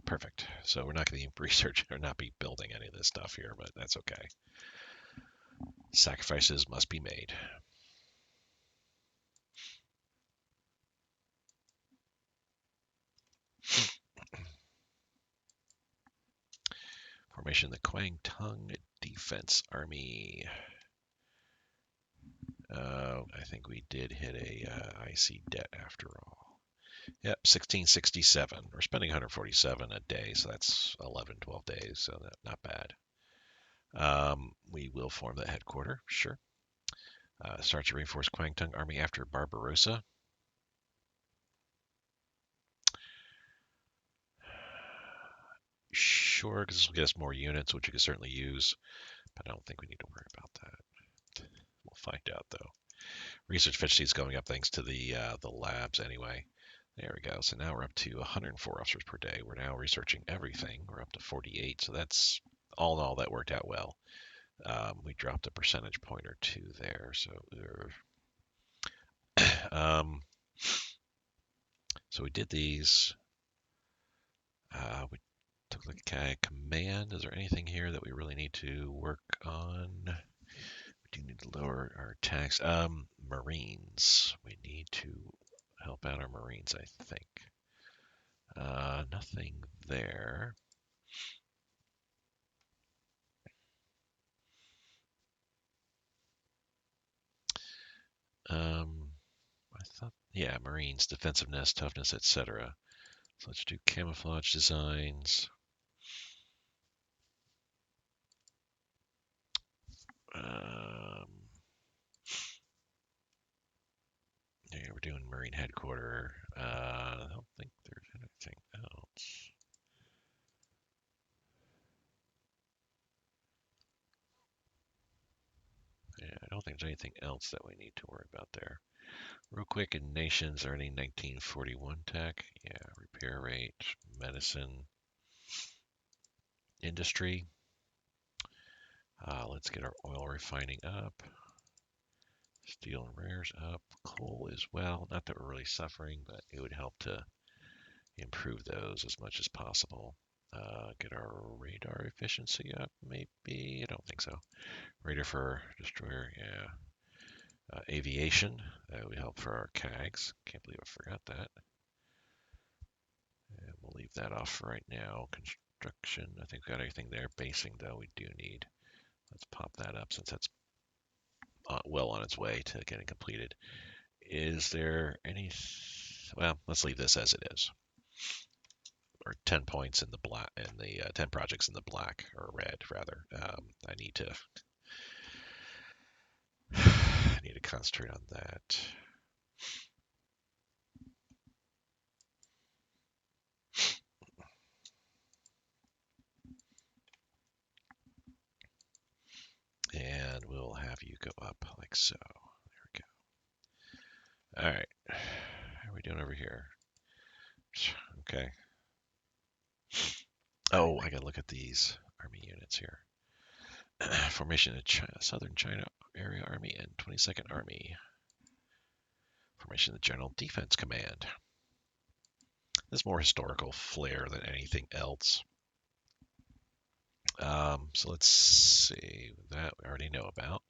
Perfect. So we're not going to be researching or not be building any of this stuff here, but that's okay. Sacrifices must be made. Formation the Kwangtung Defense Army. I think we did hit a IC debt after all. Yep, 1667. We're spending 147 a day, so that's 11, 12 days, so not bad. We will form the headquarters, sure. Start to reinforce Kwangtung Army after Barbarossa. Sure, because this will get us more units, which we can certainly use, but I don't think we need to worry about that. We'll find out, though. Research efficiency is going up thanks to the labs anyway. There we go. So now we're up to 104 officers per day. We're now researching everything. We're up to 48. So that's all in all, that worked out well. We dropped a percentage point or two there. So, so we did these. We took a look at command. Is there anything here that we really need to work on? We do need to lower our tax. Marines. We need to help out our Marines, I think. Nothing there. I thought, yeah, Marines, defensiveness, toughness, etc. So let's do camouflage designs. Yeah, we're doing Marine headquarters. I don't think there's anything else. Yeah, I don't think there's anything else that we need to worry about there. Real quick, in nations, are any 1941 tech? Yeah, repair rate, medicine, industry. Let's get our oil refining up. Steel and rares up. Coal as well. Not that we're really suffering, but it would help to improve those as much as possible. Get our radar efficiency up, maybe? I don't think so. Radar for destroyer, yeah. Aviation, that would help for our CAGs. Can't believe I forgot that. And we'll leave that off for right now. Construction, I think we got everything there. Basing, though, we do need. Let's pop that up since that's well on its way to getting completed. Is there any? Well, let's leave this as it is. Or 10 points in the black, and the 10 projects in the black, or red, rather. I need to. I need to concentrate on that. And we'll have you go up like so. There we go. All right. How are we doing over here? Okay. Oh, I gotta look at these army units here. Formation of Southern China Area Army and 22nd Army. Formation of the General Defense Command. This more historical flair than anything else. So let's see. That we already know about.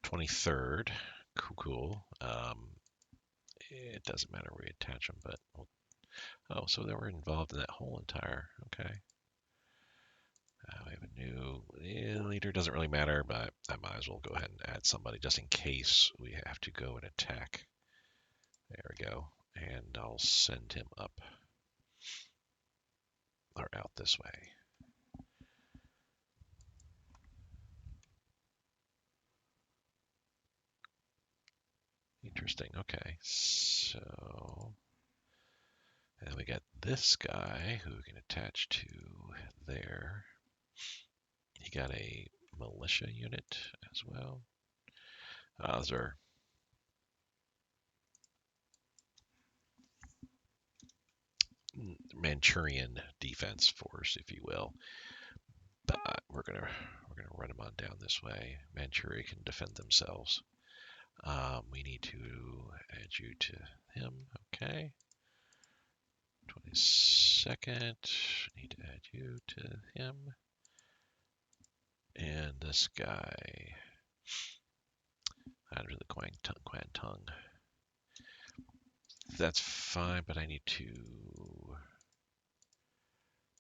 23rd. Cool, cool. It doesn't matter where we attach them, but oh, so they were involved in that whole entire. Okay. We have a new leader. Doesn't really matter, but I might as well go ahead and add somebody just in case we have to go and attack. There we go. And I'll send him up or out this way. Interesting. Okay. So, and we got this guy who we can attach to there. He got a militia unit as well. Those are Manchurian defense force, if you will. But we're gonna run them on down this way. Manchuria can defend themselves. We need to add you to him. Okay. 22nd. Need to add you to him. And this guy. Under the Kwantung. That's fine, but I need to.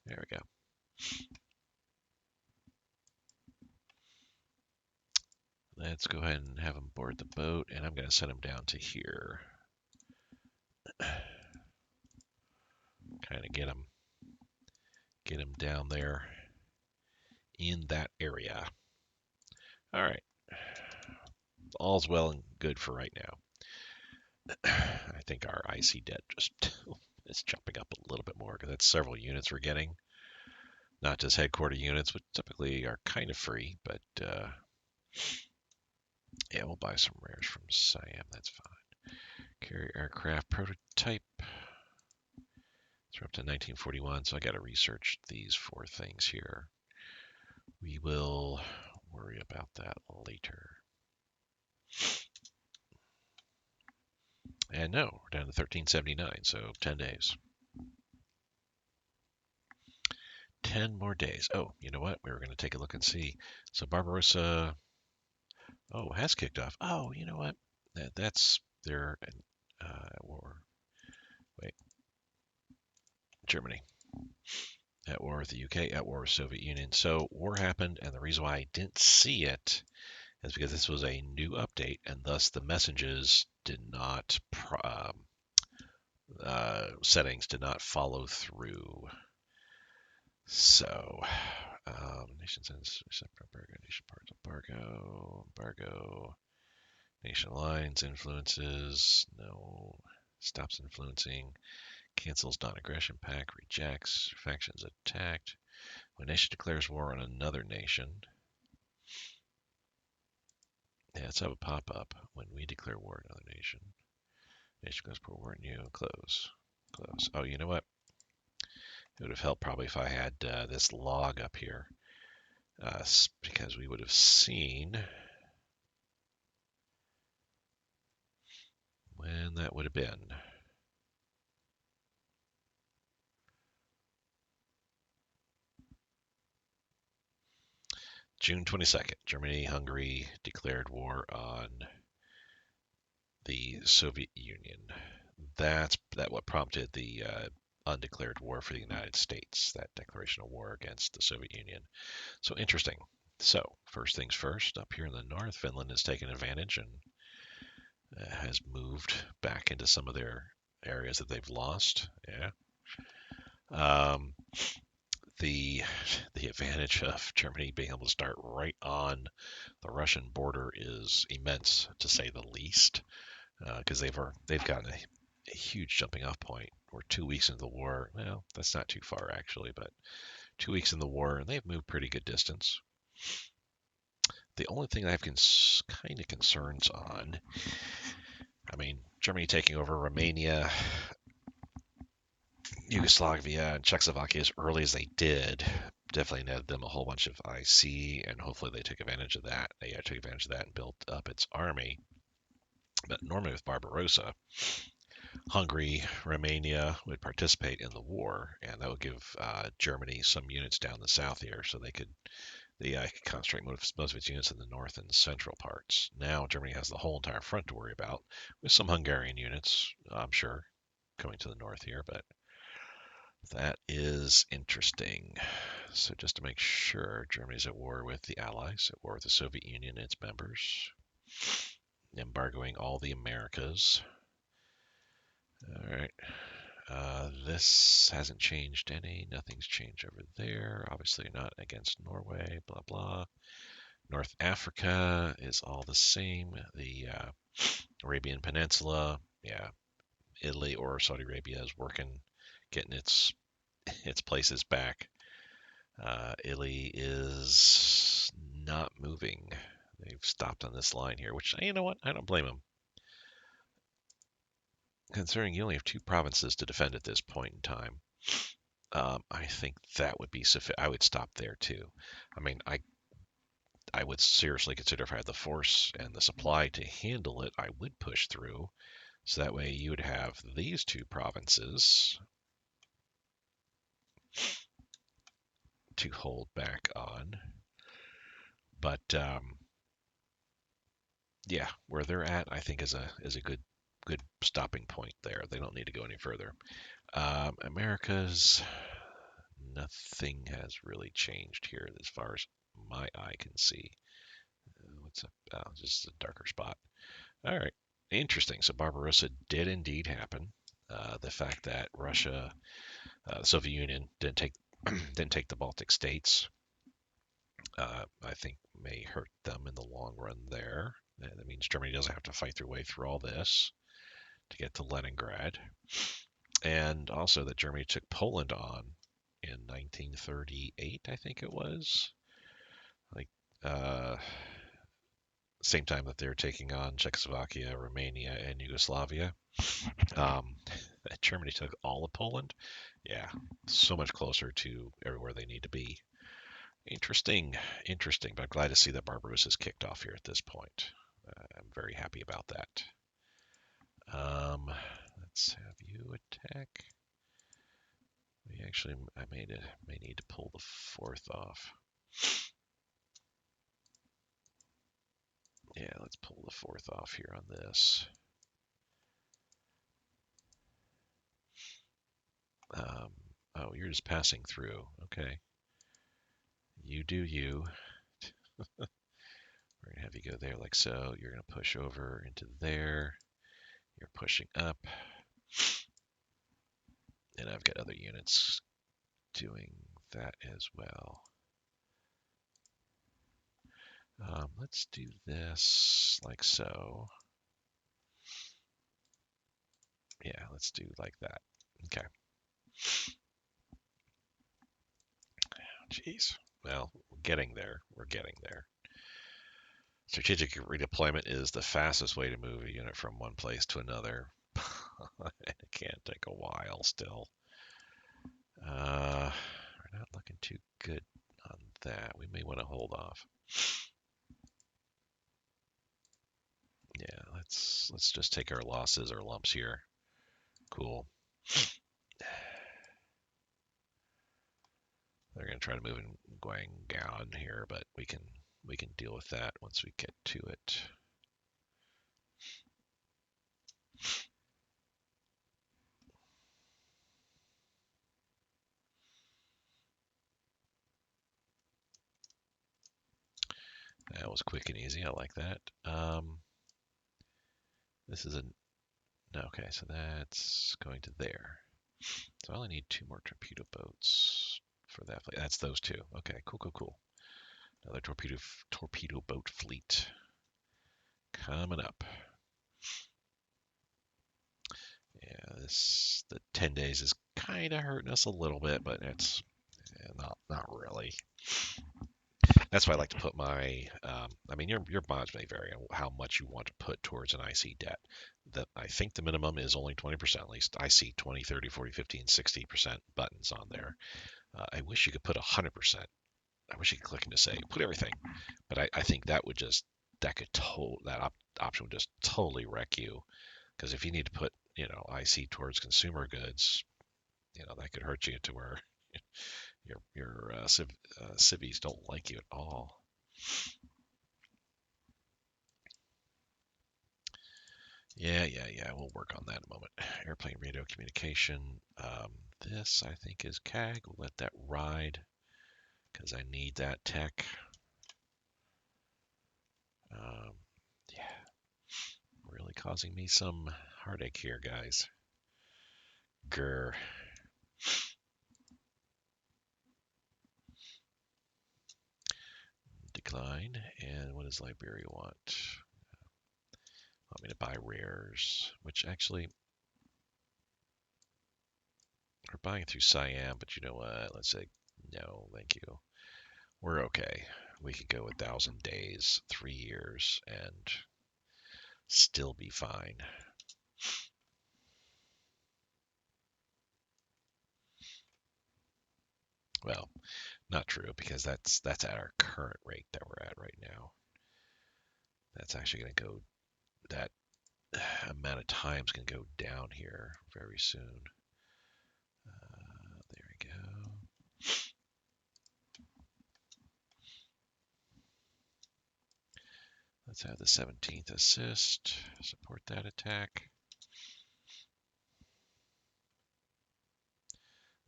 There we go. Let's go ahead and have him board the boat, and I'm going to send him down to here. Kind of get him down there in that area. All right. All's well and good for right now. I think our IC debt just is jumping up a little bit more because that's several units we're getting. Not just headquarter units, which typically are kind of free, but yeah, we'll buy some rares from Siam. That's fine. Carrier aircraft prototype. So we're up to 1941, so I got to research these 4 things here. We will worry about that later. And no, we're down to 1379, so 10 days. 10 more days. Oh, you know what? We were going to take a look and see. So Barbarossa, has kicked off. Oh, you know what? That's their war. Wait. Germany. At war with the UK, at war with Soviet Union. So war happened, and the reason why I didn't see it is because this was a new update, and thus the messages did not, settings did not follow through. So, nation sends embargo, nation parts embargo, nation lines, influences, no, stops influencing, cancels non-aggression pact, rejects, factions attacked. When a nation declares war on another nation, yeah, let's have a pop-up. When we declare war on another nation, nation goes pro war on you, close. Oh, you know what? It would have helped probably if I had this log up here, because we would have seen when that would have been. June 22nd, Germany-Hungary declared war on the Soviet Union. That's what prompted the undeclared war for the United States, that declaration of war against the Soviet Union. So interesting. So first things first, up here in the north, Finland has taken advantage and has moved back into some of their areas that they've lost. Yeah. The advantage of Germany being able to start right on the Russian border is immense, to say the least, because they've gotten a huge jumping off point. We're 2 weeks into the war. Well, that's not too far actually, but 2 weeks in the war, and they've moved pretty good distance. The only thing I have kind of concerns on, I mean, Germany taking over Romania, Yugoslavia, and Czechoslovakia as early as they did definitely netted them a whole bunch of IC, and hopefully they took advantage of that. They took advantage of that and built up its army. But normally with Barbarossa, Hungary, Romania would participate in the war, and that would give Germany some units down the south here, so they could concentrate most of its units in the north and central parts. Now Germany has the whole entire front to worry about, with some Hungarian units, I'm sure, coming to the north here, but that is interesting. So just to make sure, Germany's at war with the Allies, at war with the Soviet Union and its members, embargoing all the Americas. All right. This hasn't changed any. Nothing's changed over there. Obviously not against Norway, blah, blah. North Africa is all the same. The Arabian Peninsula, yeah. Italy or Saudi Arabia is working, getting its places back. Italy is not moving. They've stopped on this line here, which, you know what? I don't blame them. Considering you only have two provinces to defend at this point in time, I think that would be sufficient. I would stop there too. I mean, I would seriously consider if I had the force and the supply to handle it, I would push through. So that way you would have these two provinces to hold back on. But yeah, where they're at, I think is a good stopping point there. They don't need to go any further. America's nothing has really changed here as far as my eye can see. What's up? Oh, just a darker spot. All right, interesting. So Barbarossa did indeed happen. The fact that Russia, the Soviet Union, didn't take the Baltic states, I think may hurt them in the long run there. That means Germany doesn't have to fight their way through all this to get to Leningrad. And also that Germany took Poland on in 1938, I think it was. Like, same time that they're taking on Czechoslovakia, Romania, and Yugoslavia. Um, Germany took all of Poland. Yeah, so much closer to everywhere they need to be. Interesting, interesting. But I'm glad to see that Barbarossa is kicked off here at this point. I'm very happy about that. Let's have you attack. We actually, I may need to pull the fourth off. Yeah, let's pull the fourth off here on this. Um, oh, you're just passing through. Okay. You do you. We're going to have you go there like so. You're going to push over into there. You're pushing up. And I've got other units doing that as well. Let's do this like so. Yeah, let's do like that. Okay. Jeez. Well, we're getting there. We're getting there. Strategic redeployment is the fastest way to move a unit from one place to another. It can take a while still. We're not looking too good on that. We may want to hold off. Yeah, let's just take our losses or lumps here. Cool. They're going to try to move in Guangdong here, but we can deal with that once we get to it. That was quick and easy. I like that. This is a okay, so that's going to there. So I only need two more torpedo boats for that fleet. That's those two. Okay, cool. Another torpedo boat fleet coming up. Yeah, the 10 days is kind of hurting us a little bit, but it's not really. That's why I like to put my. I mean, your bonds may vary on how much you want to put towards an IC debt. I think the minimum is only 20%. At least I see 20, 30, 40, 50, and 60% buttons on there. I wish you could put 100%. I wish you could click and just say put everything, but I think that would just that could that option would just totally wreck you, because if you need to put icy towards consumer goods, that could hurt you to where your civvies don't like you at all. Yeah, yeah, yeah. We'll work on that in a moment. Airplane radio communication. This, I think, is CAG. We'll let that ride because I need that tech. Yeah, really causing me some heartache here, guys. Grr. Decline. And what does Liberia want? Want me to buy rares, which actually we're buying through Siam, but you know what? Let's say no, thank you. We're okay. We could go 1,000 days, 3 years, and still be fine. Well, not true because that's at our current rate that we're at right now. That's actually going to go. That amount of time is going to go down here very soon. There we go. Let's have the 17th assist. Support that attack.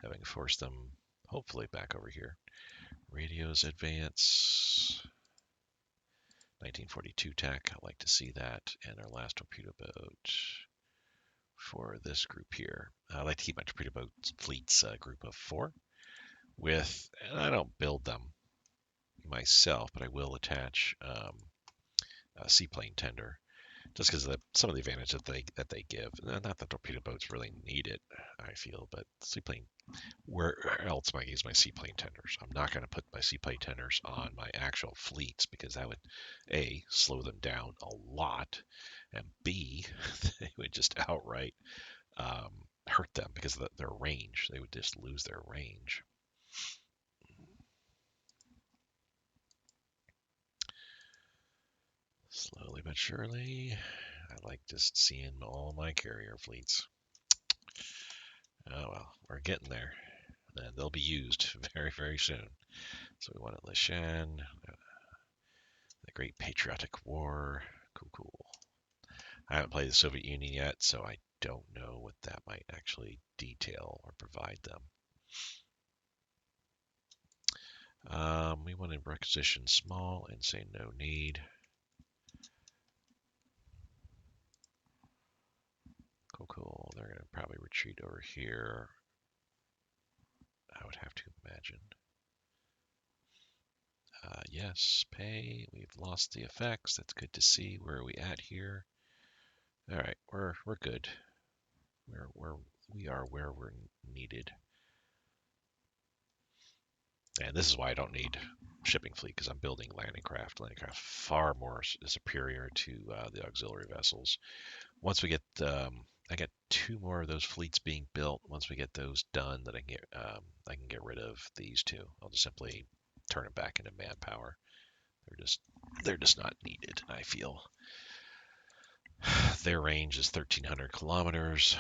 Having forced them, hopefully, back over here. Radios advance. 1942 tech. I like to see that. And our last torpedo boat for this group here. I like to keep my torpedo boat fleets group of 4 and I don't build them myself, but I will attach a seaplane tender just because of some of the advantage that they give. Not that torpedo boats really need it, I feel, but seaplane. Where else am I use my seaplane tenders? I'm not going to put my seaplane tenders on my actual fleets because that would A, slow them down a lot, and B, they would just outright hurt them because of their range. They would just lose their range. Slowly but surely, I like just seeing all my carrier fleets. Oh well, we're getting there. And they'll be used very, very soon. So we wanted Lishan, the Great Patriotic War. Cool, cool. I haven't played the Soviet Union yet, so I don't know what that might actually detail or provide them. We want to requisition small and say no need. Cool, cool. They're going to probably retreat over here. I would have to imagine. Yes, pay. We've lost the effects. That's good to see. Where are we at here? All right, we're good. We are where we're needed. And this is why I don't need shipping fleet because I'm building landing craft. Landing craft far more superior to the auxiliary vessels. Once we get, I got 2 more of those fleets being built. Once we get those done, that I can get rid of these 2. I'll just simply turn it back into manpower. They're just not needed. I feel their range is 1,300 kilometers.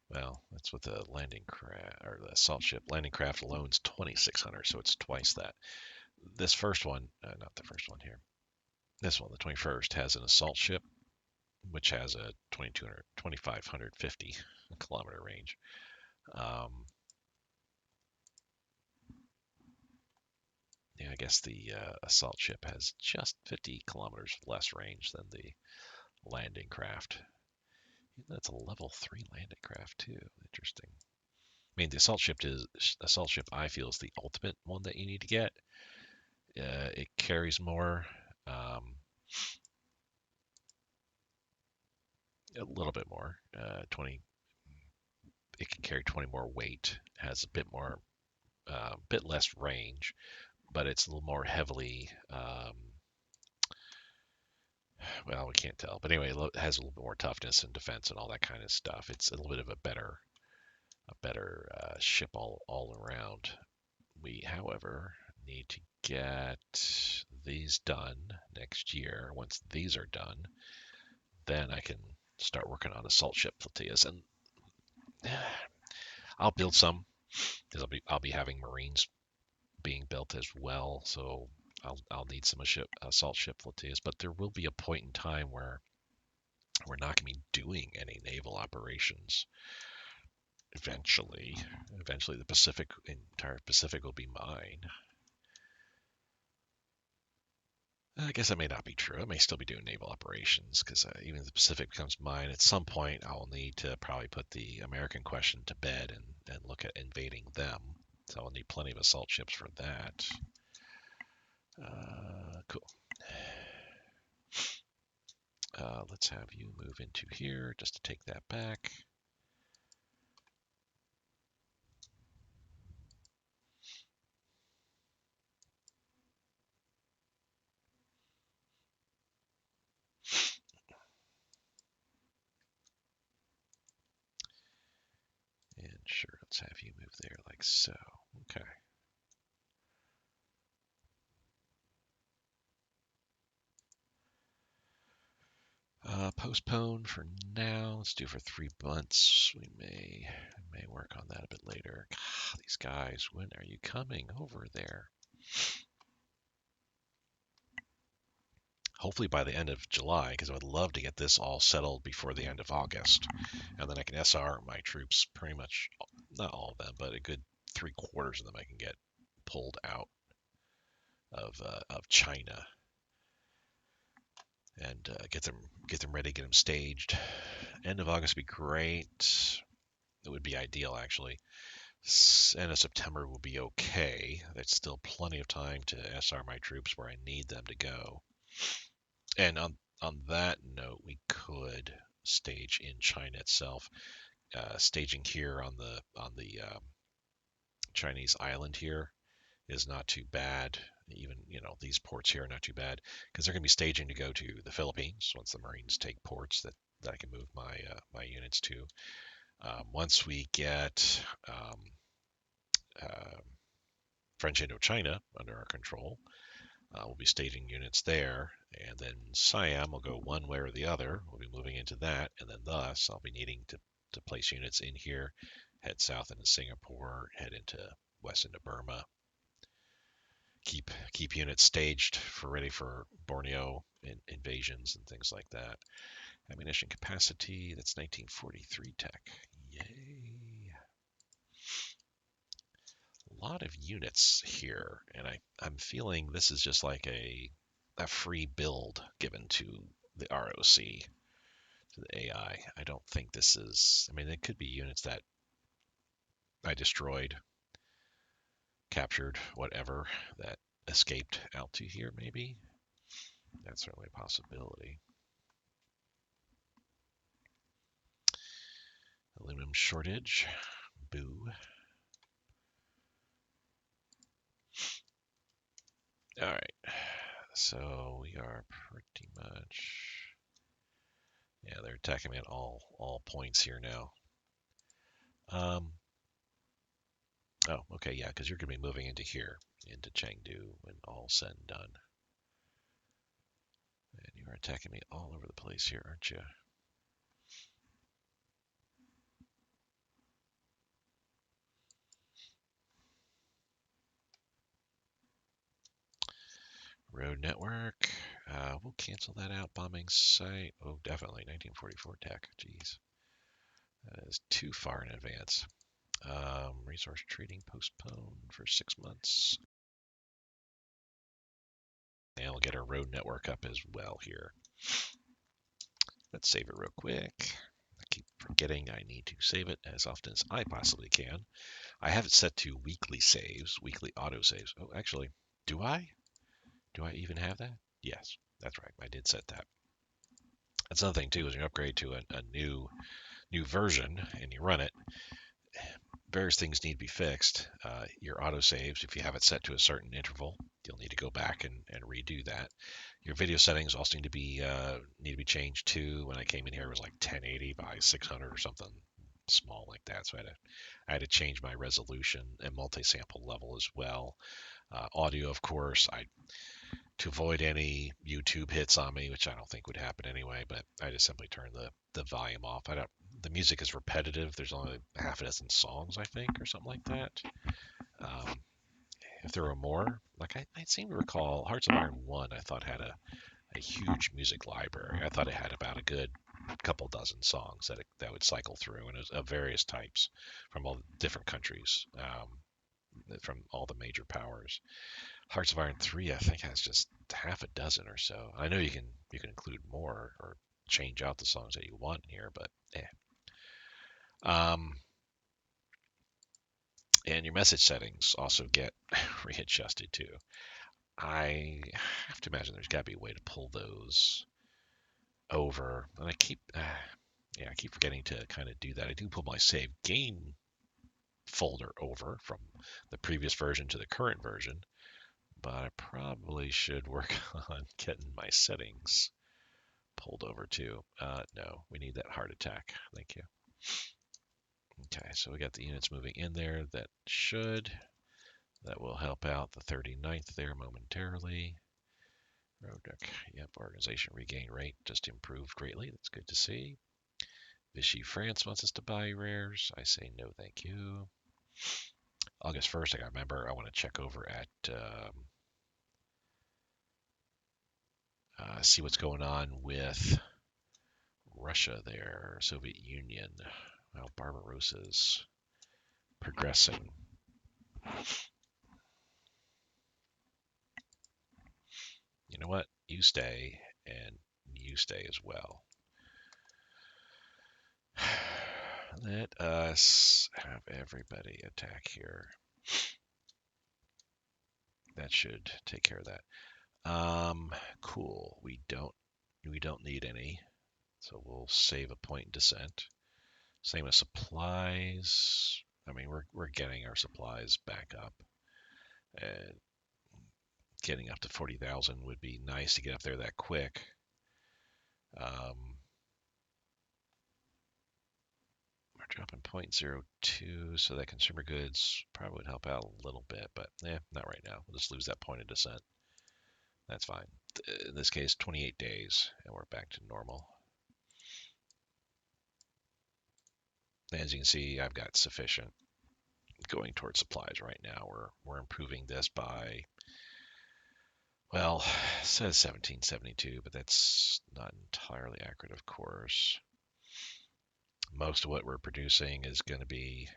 Well, that's with the landing craft or the assault ship. Landing craft alone is 2,600, so it's twice that. This first one, not the first one here. This one, the 21st, has an assault ship, which has a 2,550 kilometer range. Yeah, I guess the assault ship has just 50 kilometers less range than the landing craft. That's a level 3 landing craft too. Interesting. I mean, the assault ship I feel is the ultimate one that you need to get. It carries more, a little bit more. 20. It can carry 20 more weight. Has a bit more, bit less range, but it's a little more heavily. Well, we can't tell, but anyway, it has a little bit more toughness and defense and all that kind of stuff. It's a little bit of a better ship all around. We, however, need to get these done next year, once these are done, then I can start working on assault ship flotillas, and I'll build some because I'll be having Marines being built as well, so I'll need some assault ship flotillas. But there will be a point in time where we're not going to be doing any naval operations. Eventually, the entire Pacific will be mine. I guess that may not be true. I may still be doing naval operations because even if the Pacific becomes mine, at some point I will need to probably put the American question to bed and look at invading them. So I'll need plenty of assault ships for that. Cool. Let's have you move into here just to take that back. And sure, let's have you move there like so. Okay. Postpone for now. Let's do for 3 months. We may work on that a bit later. God, these guys, when are you coming over there? Hopefully by the end of July, because I would love to get this all settled before the end of August, and then I can SR my troops pretty much, not all of them, but a good 3/4 of them I can get pulled out of China and get them ready, get them staged. End of August would be great. It would be ideal, actually. End of September will be okay. There's still plenty of time to SR my troops where I need them to go. And on that note, we could stage in China itself. Staging here on the Chinese island here is not too bad. Even these ports here are not too bad because they're going to be staging to go to the Philippines once the Marines take ports that I can move my units to. Once we get French Indochina under our control, we'll be staging units there, and then Siam will go one way or the other. We'll be moving into that, and then thus I'll be needing to place units in here, head south into Singapore, head west into Burma. Keep units staged ready for Borneo invasions and things like that. Ammunition capacity, that's 1943 tech. Yay. A lot of units here, and I'm feeling this is just like a free build given to the ROC, to the AI. I don't think this is, I mean, it could be units that I destroyed, captured, whatever, that escaped out to here, maybe. That's certainly a possibility. Aluminum shortage. Boo. All right. So we are pretty much, yeah, they're attacking me at all points here now. Oh, okay, yeah, because you're going to be moving into here, into Chengdu, when all's said and done. And you are attacking me all over the place here, aren't you? Road network. We'll cancel that out. Bombing site. Oh, definitely 1944 tech. Jeez, that is too far in advance. Resource trading postponed for 6 months. And we'll get our road network up as well here. Let's save it real quick. I keep forgetting I need to save it as often as I possibly can. I have it set to weekly saves, weekly auto saves. Oh, actually, do I? Do I even have that? Yes, that's right. I did set that. That's another thing too, is you upgrade to a new version and you run it. Various things need to be fixed. Your autosaves, if you have it set to a certain interval, you'll need to go back and redo that. Your video settings also need to be changed too. When I came in here, it was like 1080 by 600 or something small like that. So I had to change my resolution and multi-sample level as well. Audio, of course, to avoid any YouTube hits on me, which I don't think would happen anyway. But I just simply turn the volume off. I don't. The music is repetitive. There's only half a dozen songs, I think, or something like that. Um, if there were more, like I seem to recall, Hearts of Iron One, I thought had a huge music library. I thought it had about a good couple dozen songs that would cycle through, and it was of various types from all different countries, from all the major powers. Hearts of Iron 3, I think, has just half a dozen or so. I know you can include more or change out the songs that you want here, but eh. Um, and your message settings also get readjusted too. I have to imagine there's got to be a way to pull those over, and I keep forgetting to kind of do that. I do pull my save game folder over from the previous version to the current version, but I probably should work on getting my settings pulled over too. No, we need that heart attack. Thank you. Okay, so we got the units moving in there. That will help out the 39th there momentarily. Roaddeck, yep, organization regain rate just improved greatly. That's good to see. Vichy France wants us to buy rares. I say no, thank you. August 1st, I got to remember, I want to check over at see what's going on with Russia there, Soviet Union. Well, Barbarossa's progressing. You know what? You stay, and you stay as well. Let us have everybody attack here. That should take care of that. Cool. We don't need any, so we'll save a point in descent. Same with supplies. I mean, we're getting our supplies back up, and getting up to 40,000 would be nice to get up there that quick. We're dropping 0.02, so that consumer goods probably would help out a little bit, but not right now. We'll just lose that point of descent. That's fine. In this case, 28 days, and we're back to normal. As you can see, I've got sufficient going towards supplies right now. We're improving this by, well, it says 1772, but that's not entirely accurate, of course. Most of what we're producing is going to be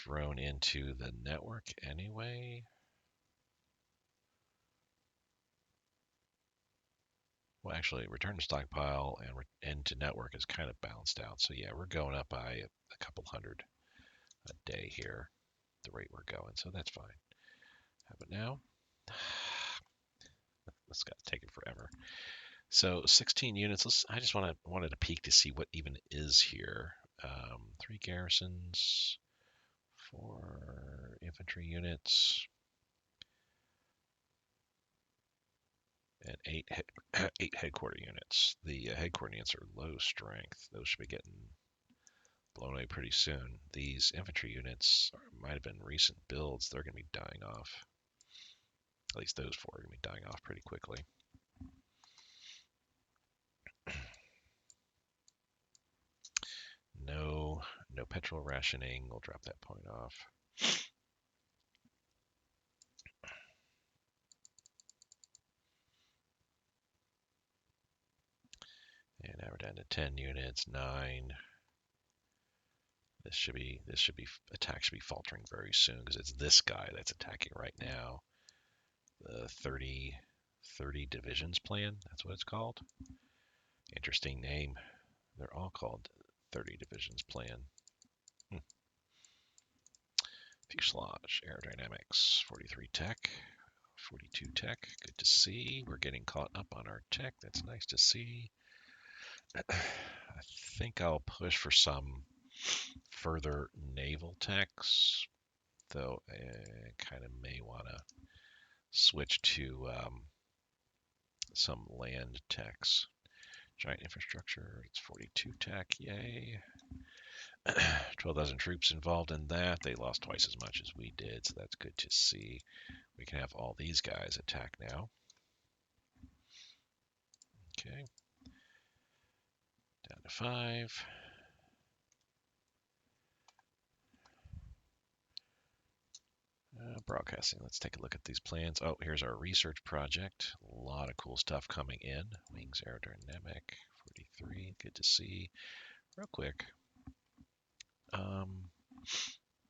thrown into the network anyway. Well, actually, return to stockpile and into network is kind of balanced out. So yeah, we're going up by a couple hundred a day here, the rate we're going. So that's fine. How about now? That's got to take it forever. So 16 units. I just wanted a peek to see what even is here. 3 garrisons, 4 infantry units, and 8 headquarter units. The headquarter units are low strength. Those should be getting blown away pretty soon. These infantry units might have been recent builds. They're going to be dying off. At least those 4 are going to be dying off pretty quickly. No petrol rationing. We'll drop that point off. And now we're down to 10 units, 9. This attack should be faltering very soon because it's this guy that's attacking right now. The 30 divisions plan, that's what it's called. Interesting name. They're all called 30 divisions plan. Fuselage, aerodynamics, 43 tech, 42 tech. Good to see. We're getting caught up on our tech. That's nice to see. I think I'll push for some further naval techs, though I kind of may want to switch to some land techs. Giant infrastructure, it's 42 tech, yay. 12,000 troops involved in that. They lost twice as much as we did, so that's good to see. We can have all these guys attack now. Okay. Down to 5. Broadcasting. Let's take a look at these plans. Oh, here's our research project. A lot of cool stuff coming in. Wings aerodynamic 43. Good to see. Real quick.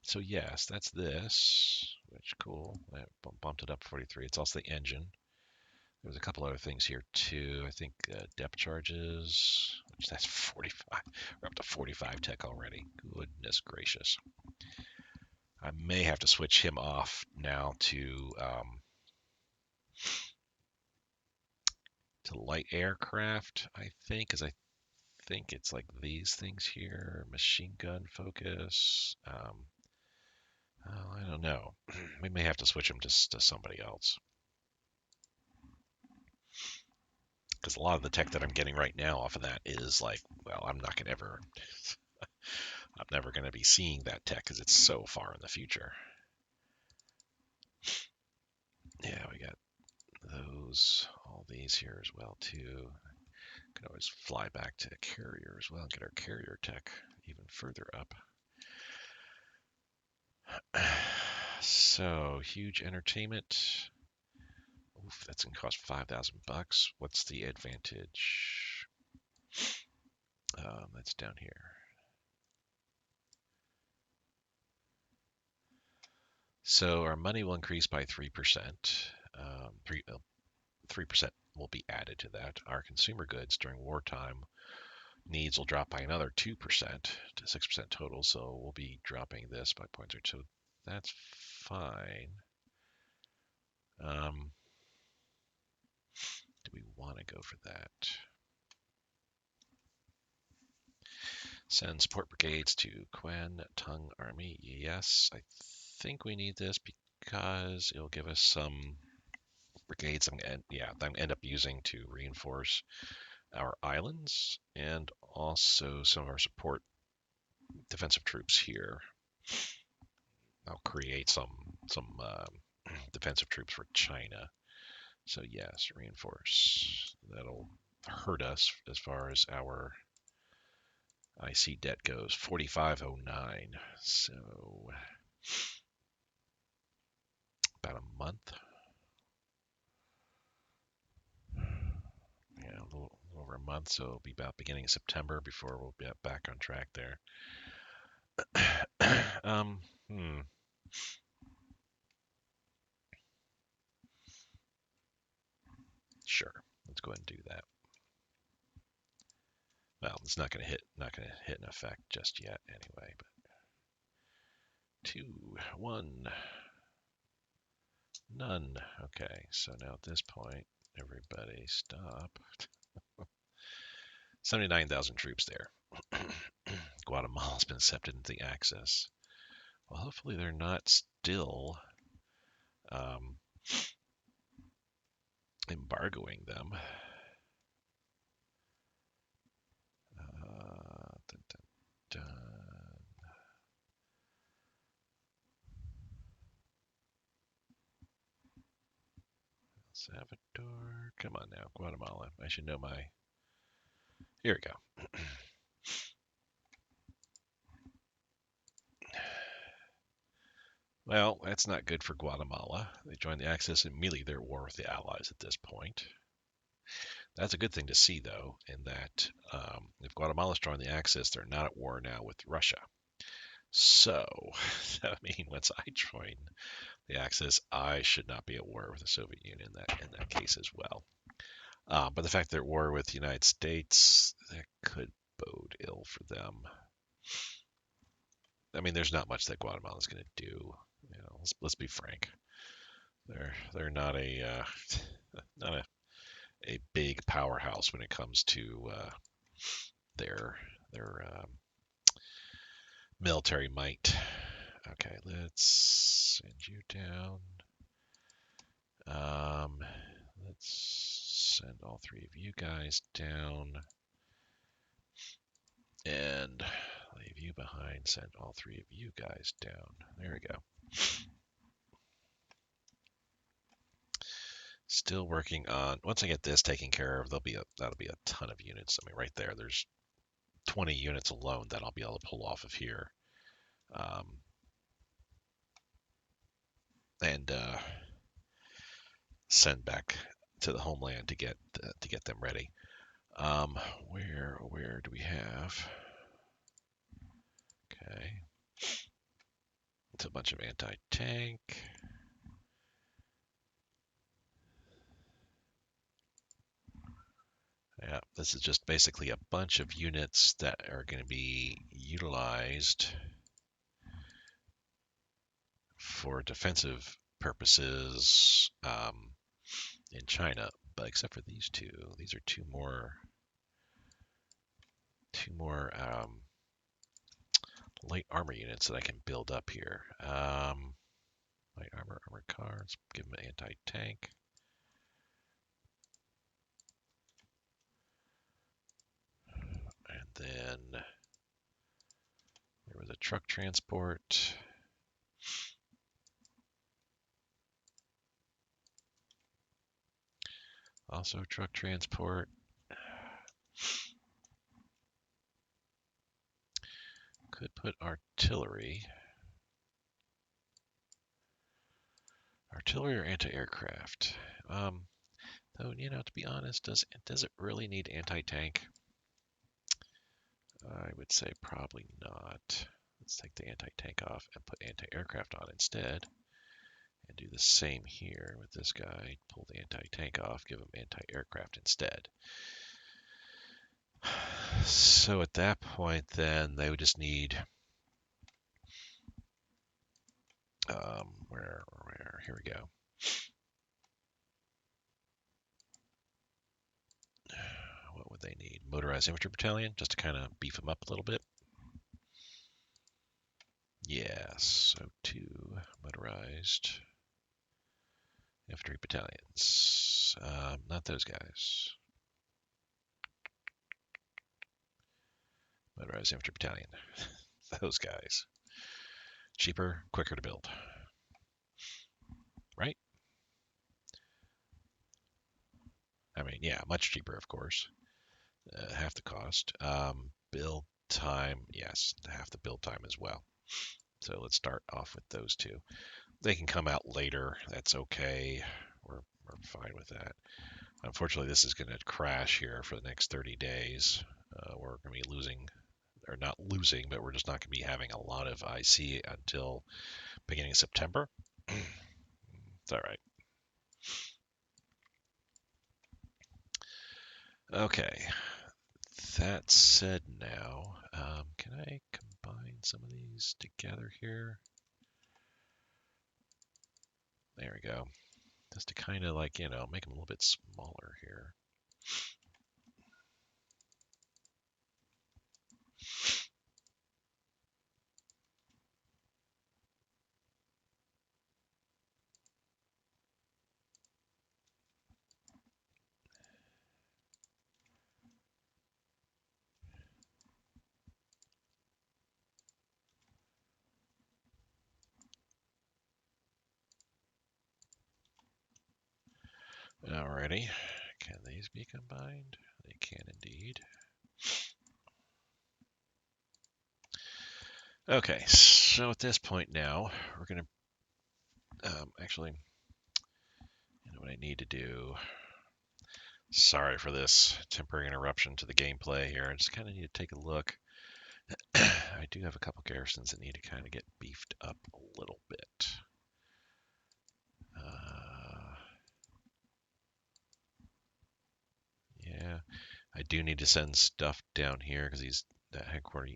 So yes, that's this. Which cool. I bumped it up 43. It's also the engine. There's a couple other things here too. I think depth charges. Which that's 45. We're up to 45 tech already. Goodness gracious. I may have to switch him off now to light aircraft, I think, because I think it's like these things here, machine gun focus. I don't know. We may have to switch him to somebody else. Because a lot of the tech that I'm getting right now off of that is like, well, I'm never going to be seeing that tech because it's so far in the future. Yeah, we got all these here as well too. Can always fly back to carrier as well and get our carrier tech even further up. So huge entertainment. Oof, that's gonna cost $5,000. What's the advantage? That's down here. So our money will increase by 3%. 3% will be added to that. Our consumer goods during wartime needs will drop by another 2% to 6% total. So we'll be dropping this by 0.2. So that's fine. Do we want to go for that? Send support brigades to Quan Tung Army. Yes, I think we need this because it'll give us some brigades I'm gonna end up using to reinforce our islands and also some of our support defensive troops here. I'll create some defensive troops for China. So yes, reinforce. That'll hurt us as far as our IC debt goes. 4509. So about a month. Yeah, a little over a month. So it'll be about beginning of September before we'll be back on track there. Sure. Let's go ahead and do that. Well, it's not going to hit in effect just yet anyway, but 2, 1, none. Okay, so now at this point, everybody stop. 79,000 troops there. Guatemala's been accepted into the Axis. Well, hopefully they're not still embargoing them. Dun, dun, dun. Salvador. Come on now, Guatemala. I should know my... Here we go. Well, that's not good for Guatemala. They joined the Axis and immediately they're at war with the Allies at this point. That's a good thing to see, though, in that if Guatemala's joined the Axis, they're not at war now with Russia. So, that means once I join the Axis, I should not be at war with the Soviet Union in that case as well. But the fact they're at war with the United States, that could bode ill for them. I mean, there's not much that Guatemala's going to do. You know, let's be frank. They're not a big powerhouse when it comes to their military might. Okay, let's send you down. Let's send all 3 of you guys down. And leave you behind. Send all 3 of you guys down. There we go. Still working on. Once I get this taken care of, that'll be a ton of units. I mean, right there, there's 20 units alone that I'll be able to pull off of here, and send back to the homeland to get them ready. Um, where do we have? Okay, it's a bunch of anti-tank. Yeah, this is just basically a bunch of units that are going to be utilized for defensive purposes in China, but except for these two, these are two more light armor units that I can build up here. Light armored cars, give them an anti-tank. And then there was a truck transport. Also truck transport. Could put artillery. Artillery or anti-aircraft. Though, to be honest, does it really need anti-tank? I would say probably not. Let's take the anti-tank off and put anti-aircraft on instead. And do the same here with this guy. Pull the anti-tank off, give him anti-aircraft instead. So at that point, then they would just need where here we go. What would they need? Motorized infantry battalion, just to kind of beef them up a little bit. Yes, so 2 motorized infantry battalions. Not those guys. Motorized infantry battalion. Those guys. Cheaper, quicker to build. Right? I mean, yeah, much cheaper, of course. Half the cost. Build time, yes, half the build time as well. So let's start off with those two. They can come out later. That's okay. We're fine with that. Unfortunately, this is going to crash here for the next 30 days. We're going to be losing, or not losing, but we're just not going to be having a lot of IC until beginning of September. It's all right. Okay. That said now, can I combine some of these together here? There we go. Just to kind of make them a little bit smaller here. Alrighty. Can these be combined? They can indeed. Okay, so at this point now, we're going to actually, what I need to do. Sorry for this temporary interruption to the gameplay here. I just kind of need to take a look. I do have a couple garrisons that need to kind of get beefed up a little bit. Yeah, I do need to send stuff down here because that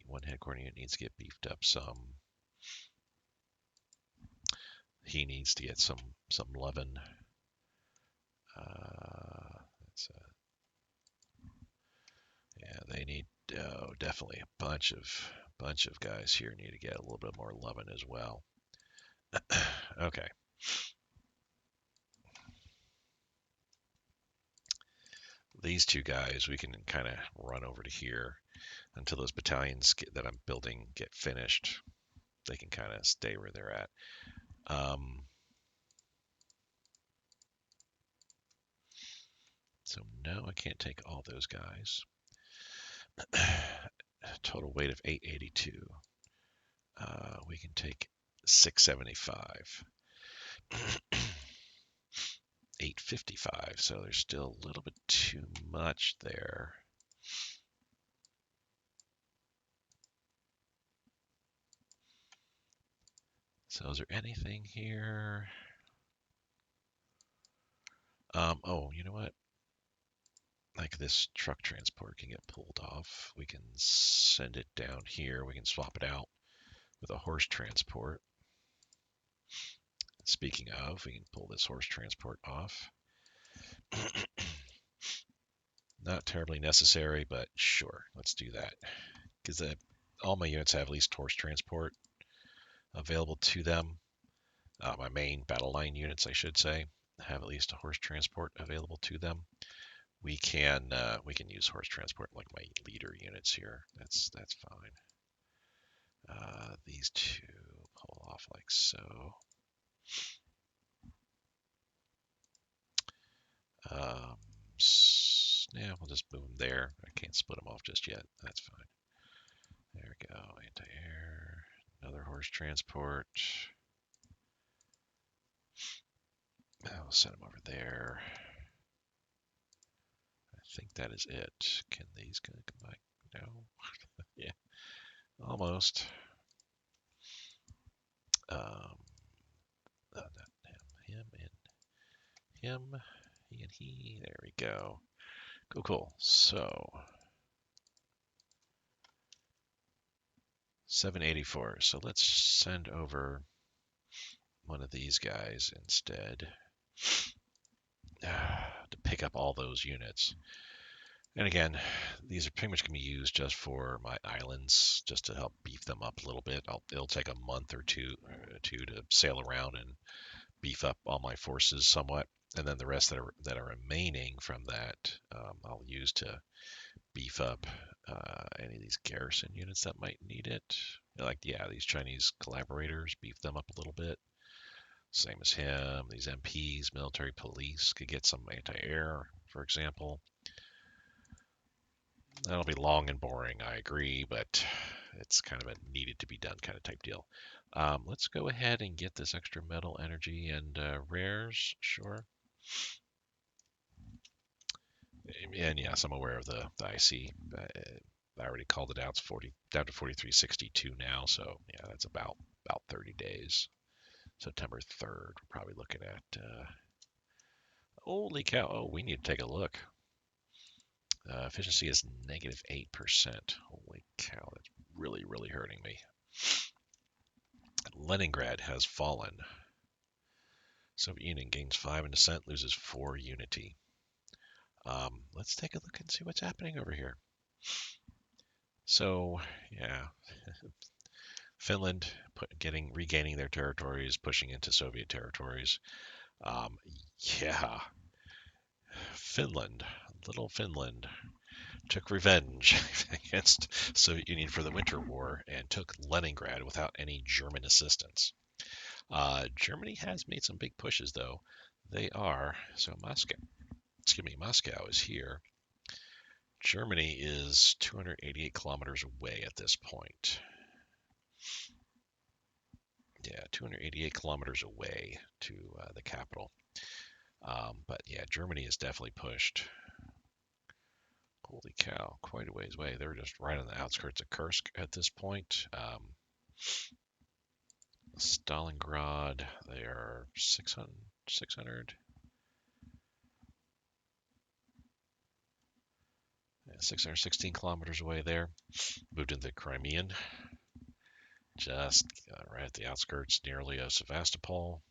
one headquarter unit needs to get beefed up some. He needs to get some loving. Yeah, they need definitely a bunch of guys here need to get a little bit more loving as well. Okay. These two guys we can kind of run over to here until those battalions that I'm building get finished. They can kind of stay where they're at. So no, I can't take all those guys. Total weight of 882. We can take 675. 855. So there's still a little bit too much there. So is there anything here? Oh, you know what? Like this truck transport can get pulled off. We can send it down here. We can swap it out with a horse transport. Speaking of, we can pull this horse transport off. Not terribly necessary, but sure, let's do that. Because all my units have at least horse transport available to them. My main battle line units, I should say, have at least a horse transport available to them. We can use horse transport like my leader units here. That's fine. These two pull off like so. Yeah, we'll just move them there. I can't split them off just yet. That's fine. There we go. Anti-air. Another horse transport. I'll send them over there. I think that is it. Can these combine? No. Yeah, almost. Not him and him. He and he. There we go. Cool. So 784. So let's send over one of these guys instead to pick up all those units. And again, these are pretty much going to be used just for my islands, just to help beef them up a little bit. It'll take a month or two to sail around and beef up all my forces somewhat, and then the rest that are remaining from that, I'll use to beef up any of these garrison units that might need it. Like, yeah, these Chinese collaborators, beef them up a little bit. Same as him. These MPs, military police, could get some anti-air, for example. That'll be long and boring, I agree, but it's kind of a needed to be done kind of type deal. Let's go ahead and get this extra metal, energy, and rares. Sure. And yes, I'm aware of the IC. I already called it out. It's 40 down to 4362 now, so yeah, that's about 30 days. September 3rd, we're probably looking at. Holy cow! Oh, we need to take a look. Efficiency is -8%. Holy cow, that's really, really hurting me. Leningrad has fallen. Soviet Union gains 5 in descent, loses 4 unity. Let's take a look and see what's happening over here. So, yeah, Finland regaining their territories, pushing into Soviet territories. Yeah, little Finland, took revenge against Soviet Union for the Winter War and took Leningrad without any German assistance. Germany has made some big pushes, though. So Moscow is here. Germany is 288 kilometers away at this point. Yeah, 288 kilometers away to the capital. But yeah, Germany is definitely pushed. Holy cow, quite a ways away. They're just right on the outskirts of Kursk at this point. Stalingrad, they are 600 616 kilometers away there. Moved into the Crimean, just right at the outskirts, nearly of Sevastopol.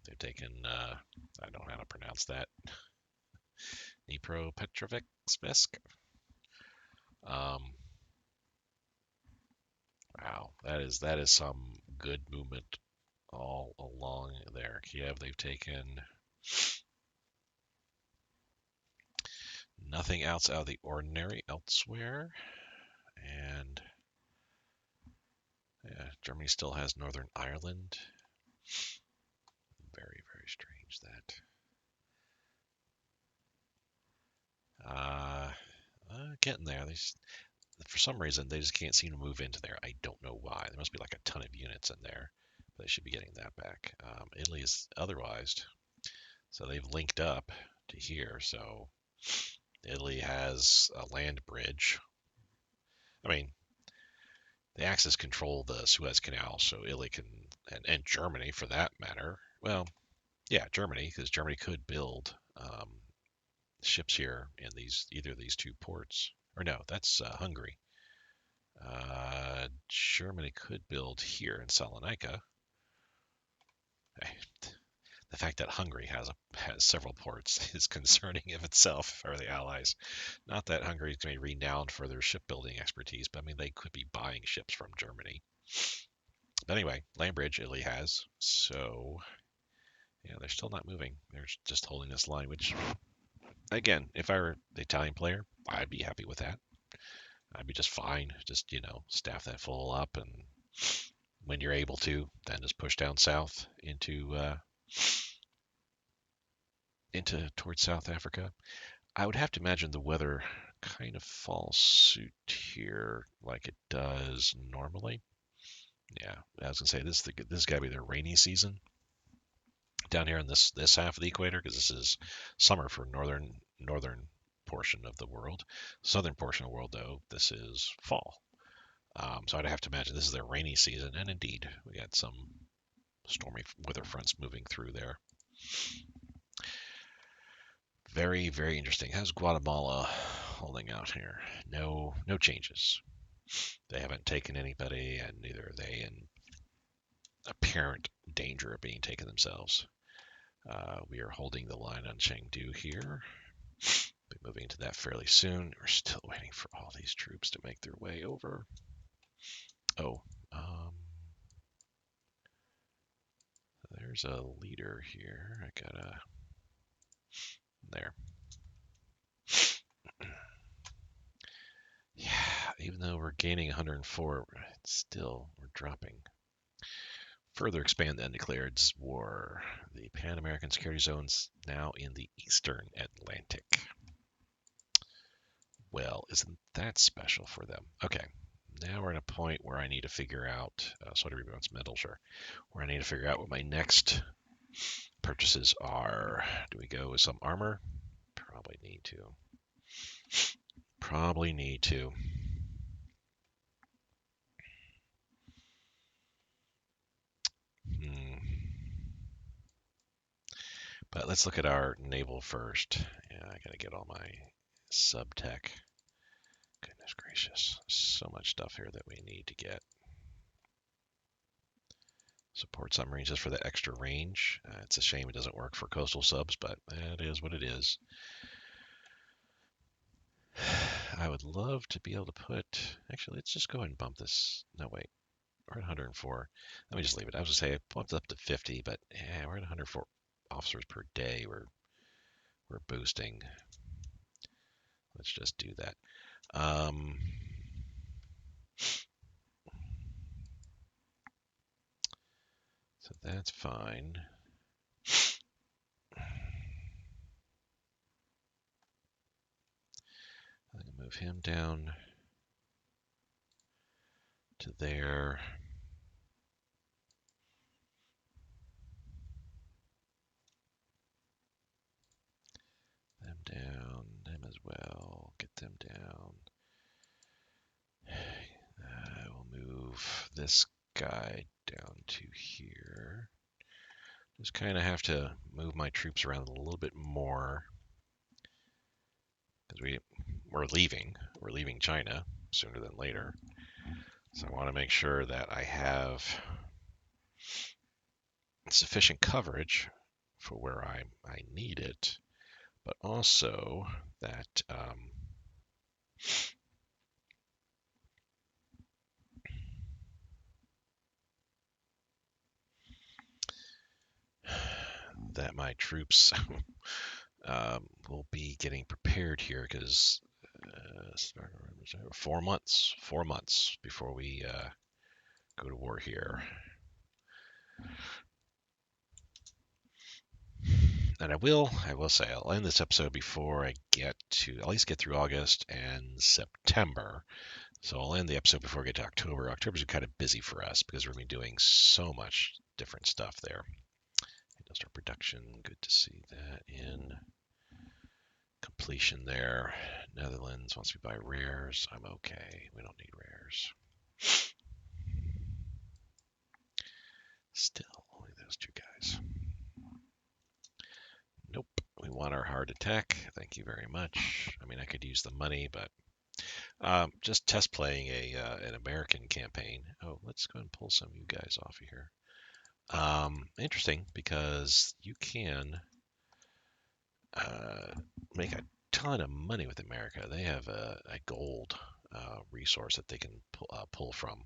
They've taken, I don't know how to pronounce that, Dnipropetrovsk. Wow, that is some good movement all along there. Kiev, they've taken. Nothing else out of the ordinary elsewhere. And yeah, Germany still has Northern Ireland. Very, very strange that. Uh, Getting there. For some reason, they just can't seem to move into there. I don't know why. There must be like a ton of units in there. They should be getting that back. Italy is otherwise, so they've linked up to here. So Italy has a land bridge. I mean, the Axis control the Suez Canal, so Italy can, and Germany for that matter. Well, yeah, Germany, because Germany could build ships here in either of these two ports. Or no, that's Hungary. Germany could build here in Salonika. The fact that Hungary has several ports is concerning of itself for the Allies. Not that Hungary is going to be renowned for their shipbuilding expertise, but I mean they could be buying ships from Germany. But anyway, land bridge Italy has, so yeah, they're still not moving. They're just holding this line, which again, if I were the Italian player, I'd be happy with that. I'd be just fine. Just staff that full up, and when you're able to, then just push down south into towards South Africa. I would have to imagine the weather kind of falls suit here like it does normally. Yeah, I was gonna say this got to be the rainy season down here in this half of the equator because this is summer for northern portion of the world. Southern portion of the world though, this is fall. So I'd have to imagine this is their rainy season, and indeed we got some stormy weather fronts moving through there. Very, very interesting. How's Guatemala holding out here? No changes. They haven't taken anybody, and neither are they in apparent danger of being taken themselves. We are holding the line on Chengdu here. Be moving into that fairly soon. We're still waiting for all these troops to make their way over. Oh, there's a leader here. I gotta there. Yeah, even though we're gaining 104, we're dropping. Further expand the undeclared war. The Pan American Security Zone's now in the eastern Atlantic. Well, isn't that special for them? Okay, now we're at a point where I need to figure out, sort of rebounds metal, sure, where I need to figure out what my next purchases are. Do we go with some armor? Probably need to. Probably need to. But let's look at our naval first. Yeah, I gotta get all my sub-tech. Goodness gracious. So much stuff here that we need to get. Support submarines just for the extra range. It's a shame it doesn't work for coastal subs, but it is what it is. I would love to be able to put... Actually, let's just go ahead and bump this. No, wait. We're at 104. Let me just leave it. I was going to say I bumped up to 50, but yeah, we're at 104 officers per day. We're boosting. Let's just do that. So that's fine. I'm going to move him down to there. Them down, them as well. Get them down. I will move this guy down to here. Just kind of have to move my troops around a little bit more because we're leaving. We're leaving China sooner than later. So I want to make sure that I have sufficient coverage for where I need it, but also that that my troops will be getting prepared here because 4 months before we go to war here. And I will say, I'll end this episode before I get to at least get through August and September. So I'll end the episode before I get to October. October's kind of busy for us because we're going to be doing so much different stuff there. Industrial production, good to see that in completion there. Netherlands wants me to buy rares. I'm okay. We don't need rares. Still, only those two guys. Nope. We want our hard attack. Thank you very much. I mean, I could use the money, but just test playing an American campaign. Oh, let's go and pull some of you guys off of here. Interesting because you can make a ton of money with America. They have a gold resource that they can pull from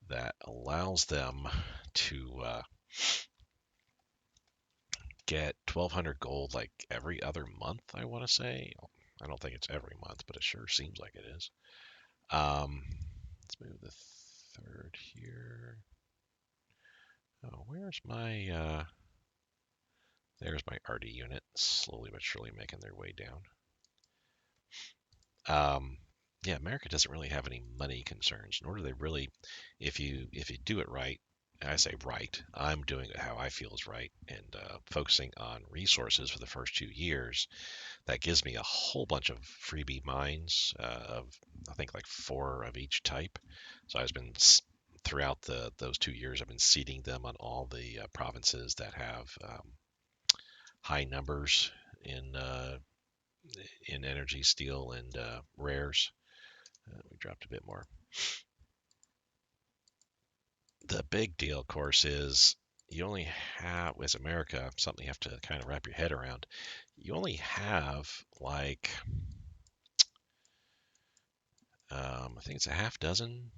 that allows them to get 1,200 gold like every other month, I want to say. I don't think it's every month, but it sure seems like it is. Let's move the third here. Oh, where's my, there's my RD unit, slowly but surely making their way down. Yeah, America doesn't really have any money concerns, nor do they really, if you do it right. I say right, I'm doing it how I feel is right, and focusing on resources for the first 2 years. That gives me a whole bunch of freebie mines of I think like 4 of each type. So I've been throughout those 2 years, I've been seeding them on all the provinces that have high numbers in energy, steel, and rares. We dropped a bit more. The big deal, of course, is you only have, as America, something you have to kind of wrap your head around. You only have like, I think it's a half dozen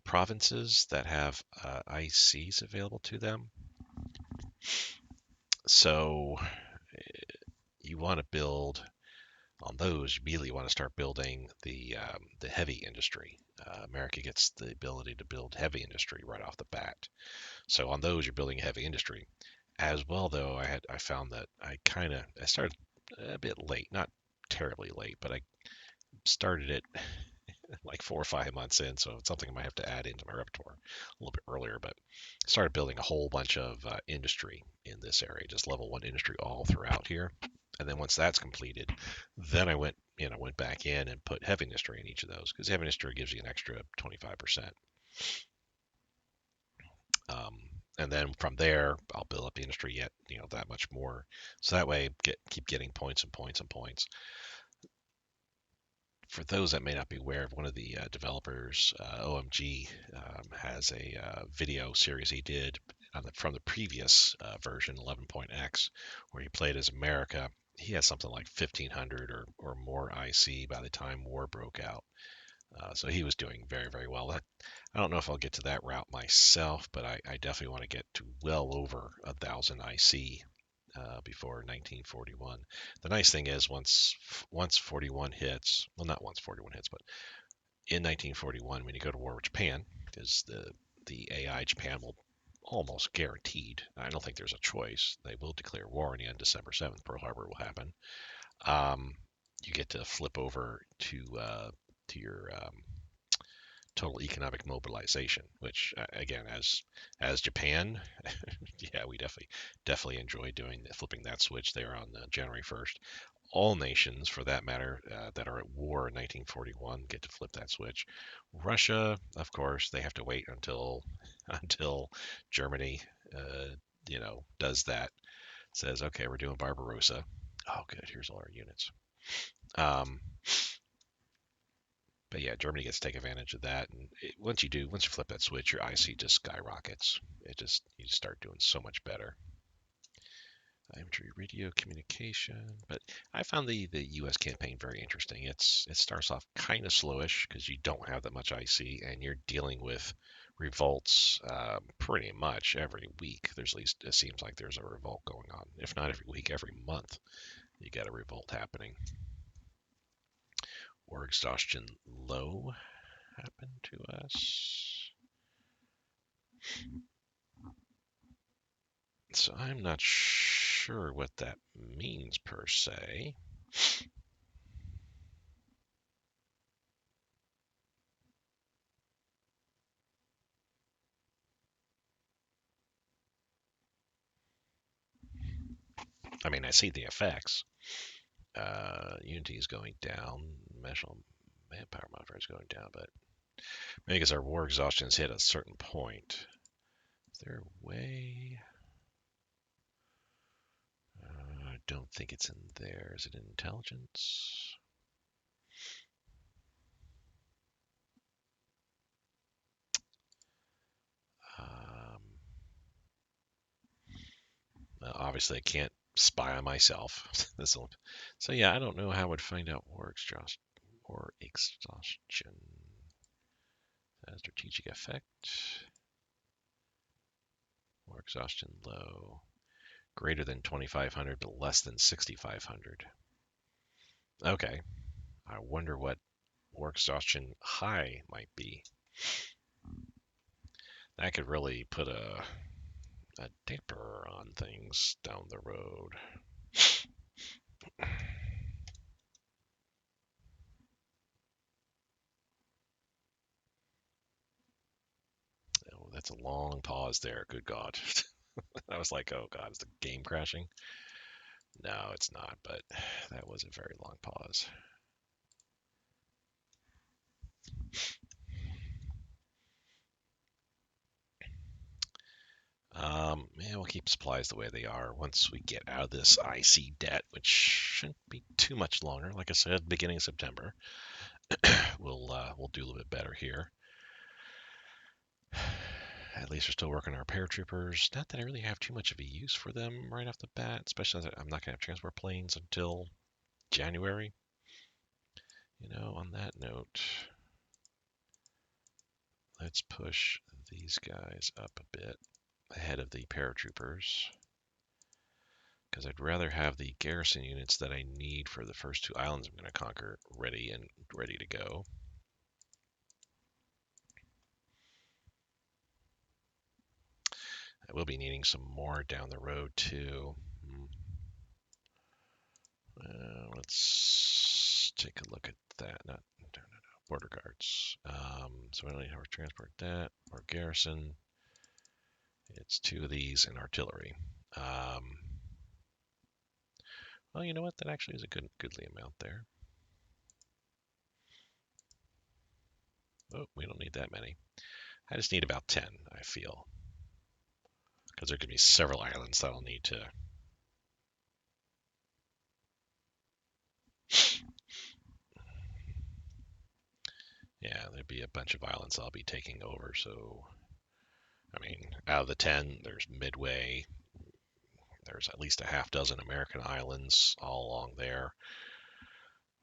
provinces that have ICs available to them. So you want to build on those. You immediately want to start building the heavy industry. America gets the ability to build heavy industry right off the bat. So on those, you're building heavy industry. As well, though, I found that I started a bit late, not terribly late, but I started it like 4 or 5 months in, so it's something I might have to add into my repertoire a little bit earlier. But I started building a whole bunch of industry in this area, just level 1 industry all throughout here. And then once that's completed, then I went back in and put heavy industry in each of those because heavy industry gives you an extra 25%. Um, and then from there, I'll build up the industry yet, that much more. So that way, keep getting points and points and points. For those that may not be aware of, one of the developers, OMG, has a video series he did from the previous version, 11.x, where he played as America. He has something like 1,500 or more IC by the time war broke out. So he was doing very, very well. I don't know if I'll get to that route myself, but I definitely want to get to well over 1,000 IC before 1941. The nice thing is once 41 hits, well, not once 41 hits, but in 1941, when you go to war with Japan, because the AI Japan will almost guaranteed. I don't think there's a choice. They will declare war on you on December 7th. Pearl Harbor will happen. You get to flip over to your total economic mobilization, which again, as Japan, yeah, we definitely enjoy flipping that switch there on January 1st. All nations, for that matter, that are at war in 1941 get to flip that switch. Russia, of course, they have to wait until until Germany, does that. Says, okay, we're doing Barbarossa. Oh, good. Here's all our units. Um, but yeah, Germany gets to take advantage of that, and once you flip that switch, your IC just skyrockets. You start doing so much better. Infantry radio communication, but I found the U.S. campaign very interesting. It starts off kind of slowish because you don't have that much IC, and you're dealing with revolts pretty much every week. There's at least it seems like there's a revolt going on. If not every week, every month, you got a revolt happening. War exhaustion low happened to us. So I'm not sure what that means per se. I mean, I see the effects. Unity is going down. National manpower modifier is going down, but maybe because our war exhaustion has hit a certain point. Is there a way? I don't think it's in there. Is it in intelligence? Um, obviously, I can't spy on myself. So yeah, I don't know how I would find out war exhaustion. Strategic effect. War exhaustion low. Greater than 2,500, but less than 6,500. Okay. I wonder what war exhaustion high might be. That could really put a damper on things down the road. Oh, that's a long pause there. Good God. I was like, oh God, is the game crashing? No, it's not, but that was a very long pause. Yeah, we'll keep supplies the way they are. Once we get out of this IC debt, which shouldn't be too much longer, like I said, beginning of September, we'll do a little bit better here. At least we're still working our paratroopers. Not that I really have too much of a use for them right off the bat, especially as I'm not going to have transport planes until January. On that note, let's push these guys up a bit ahead of the paratroopers, because I'd rather have the garrison units that I need for the first two islands I'm going to conquer ready to go. I will be needing some more down the road too. Let's take a look at that. No, border guards. So we don't need to transport that or garrison. It's two of these and artillery. Well, you know what? That actually is a goodly amount there. Oh, we don't need that many. I just need about 10, I feel. Because there could be several islands that I'll need to. Yeah, there'd be a bunch of islands I'll be taking over. So, I mean, out of the 10, there's Midway. There's at least a half dozen American islands all along there.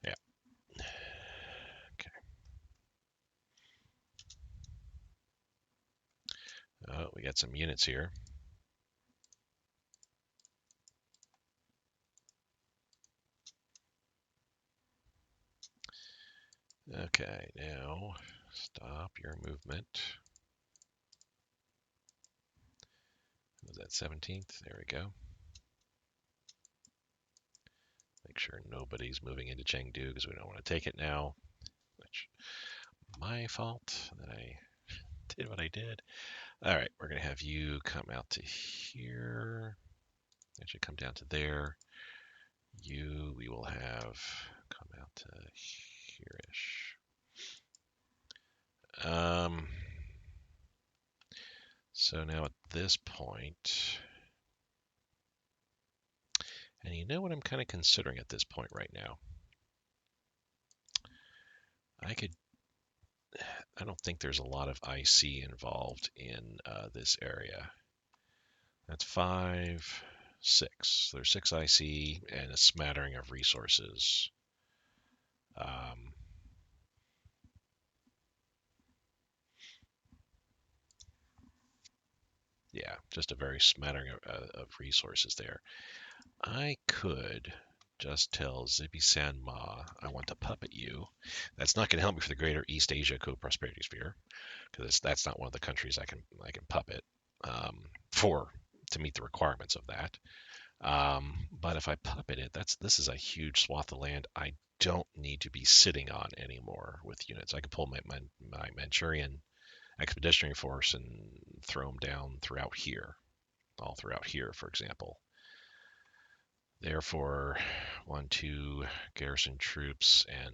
Yeah. Okay. We got some units here. Okay, now stop your movement. Was that 17th? There we go. Make sure nobody's moving into Chengdu because we don't want to take it now. Which, my fault that I did what I did. All right, we're going to have you come out to here. Actually, come down to there. We will have come out to here-ish. So now at this point, and you know what I'm kind of considering at this point right now? I don't think there's a lot of IC involved in this area. That's 5, 6. There's 6 IC and a smattering of resources. Yeah, just a very smattering of resources there. I could just tell Zippy Sanma I want to puppet you. That's not going to help me for the Greater East Asia Co-Prosperity Sphere, because that's not one of the countries I can puppet for to meet the requirements of that. But if I puppet it, this is a huge swath of land I don't need to be sitting on anymore with units. I can pull my Manchurian expeditionary force and throw them down throughout here, all throughout here, for example. Therefore, 1, 2 garrison troops and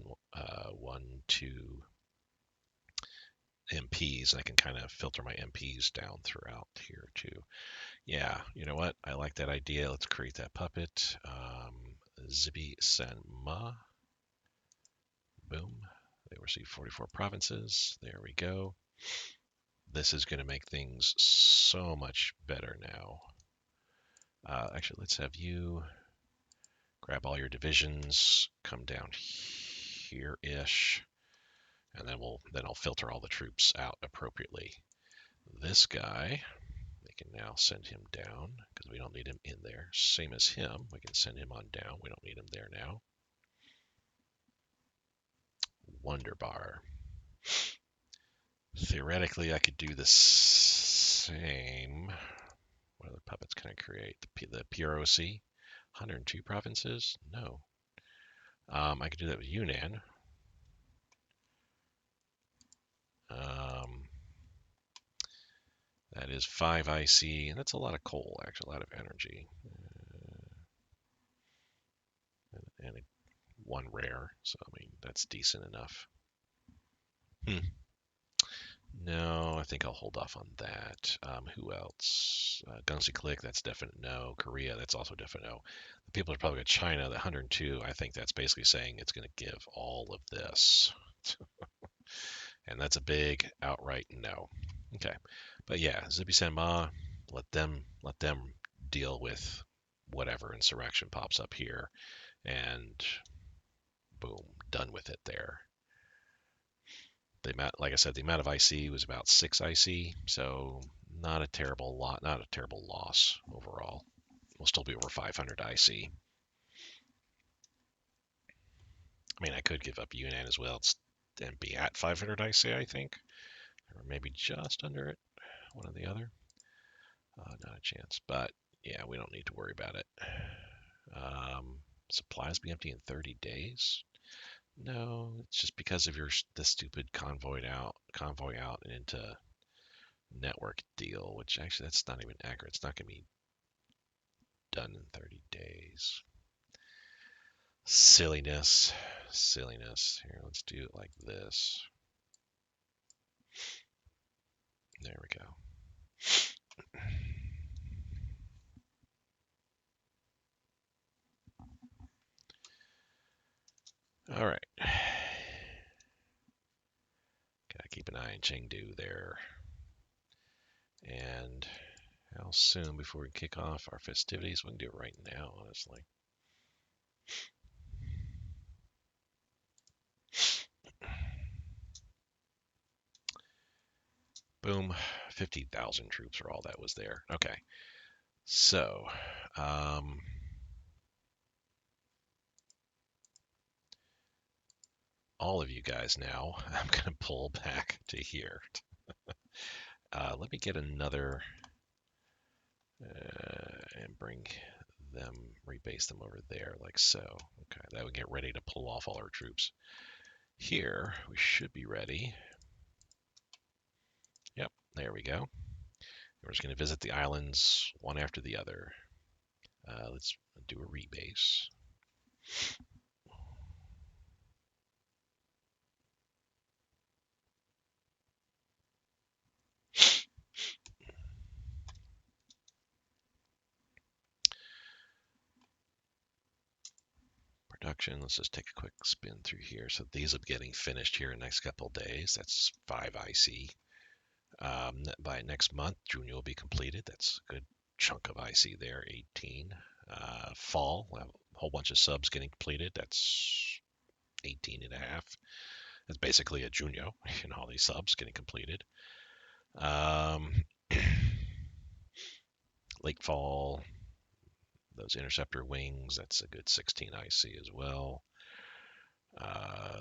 1, 2 MPs. I can kind of filter my MPs down throughout here too. Yeah, you know what? I like that idea. Let's create that puppet. Zibi Sanma. Boom. They receive 44 provinces. There we go. This is going to make things so much better now. Actually, let's have you grab all your divisions, come down here-ish, and then I'll filter all the troops out appropriately. This guy, we can now send him down because we don't need him in there. Same as him, we can send him on down. We don't need him there now. Wonderbar. Theoretically, I could do the same. What other puppets can I create? The PROC, 102 provinces? No. I could do that with Yunnan. That is 5 IC, and that's a lot of coal, actually, a lot of energy. And 1 rare, so I mean, that's decent enough. No, I think I'll hold off on that. Who else? Gunsy Click, that's definite no. Korea, that's also definite no. The people are probably got China, the 102, I think that's basically saying it's going to give all of this. And that's a big outright no. Okay. But yeah, Zibi Sanma, let them deal with whatever insurrection pops up here. And boom, done with it there. The amount, like I said, the amount of IC was about 6 IC, so not a terrible loss overall. We'll still be over 500 IC. I mean, I could give up Yunnan as well and be at 500 IC, I think, or maybe just under it, one or the other. Not a chance, but yeah, we don't need to worry about it. Supplies be empty in 30 days. No, it's just because of the stupid convoy out and into network deal, which actually that's not even accurate. It's not going to be done in 30 days. Silliness. Here, let's do it like this. There we go. All right. Gotta keep an eye on Chengdu there. And how soon before we kick off our festivities? We can do it right now, honestly. Boom, 50,000 troops or all that was there. Okay, so all of you guys now, I'm going to pull back to here. Let me get another and bring them, rebase them over there like so. Okay, that would get ready to pull off all our troops. Here, we should be ready. Yep, there we go. We're just going to visit the islands one after the other. Let's do a rebase. Production, let's just take a quick spin through here. So these will be getting finished here in the next couple of days. That's 5 IC. By next month, June will be completed. That's a good chunk of IC there, 18. Fall, we'll have a whole bunch of subs getting completed. That's 18 and a half. That's basically a Junio in all these subs getting completed. Late fall, those interceptor wings, that's a good 16 IC as well.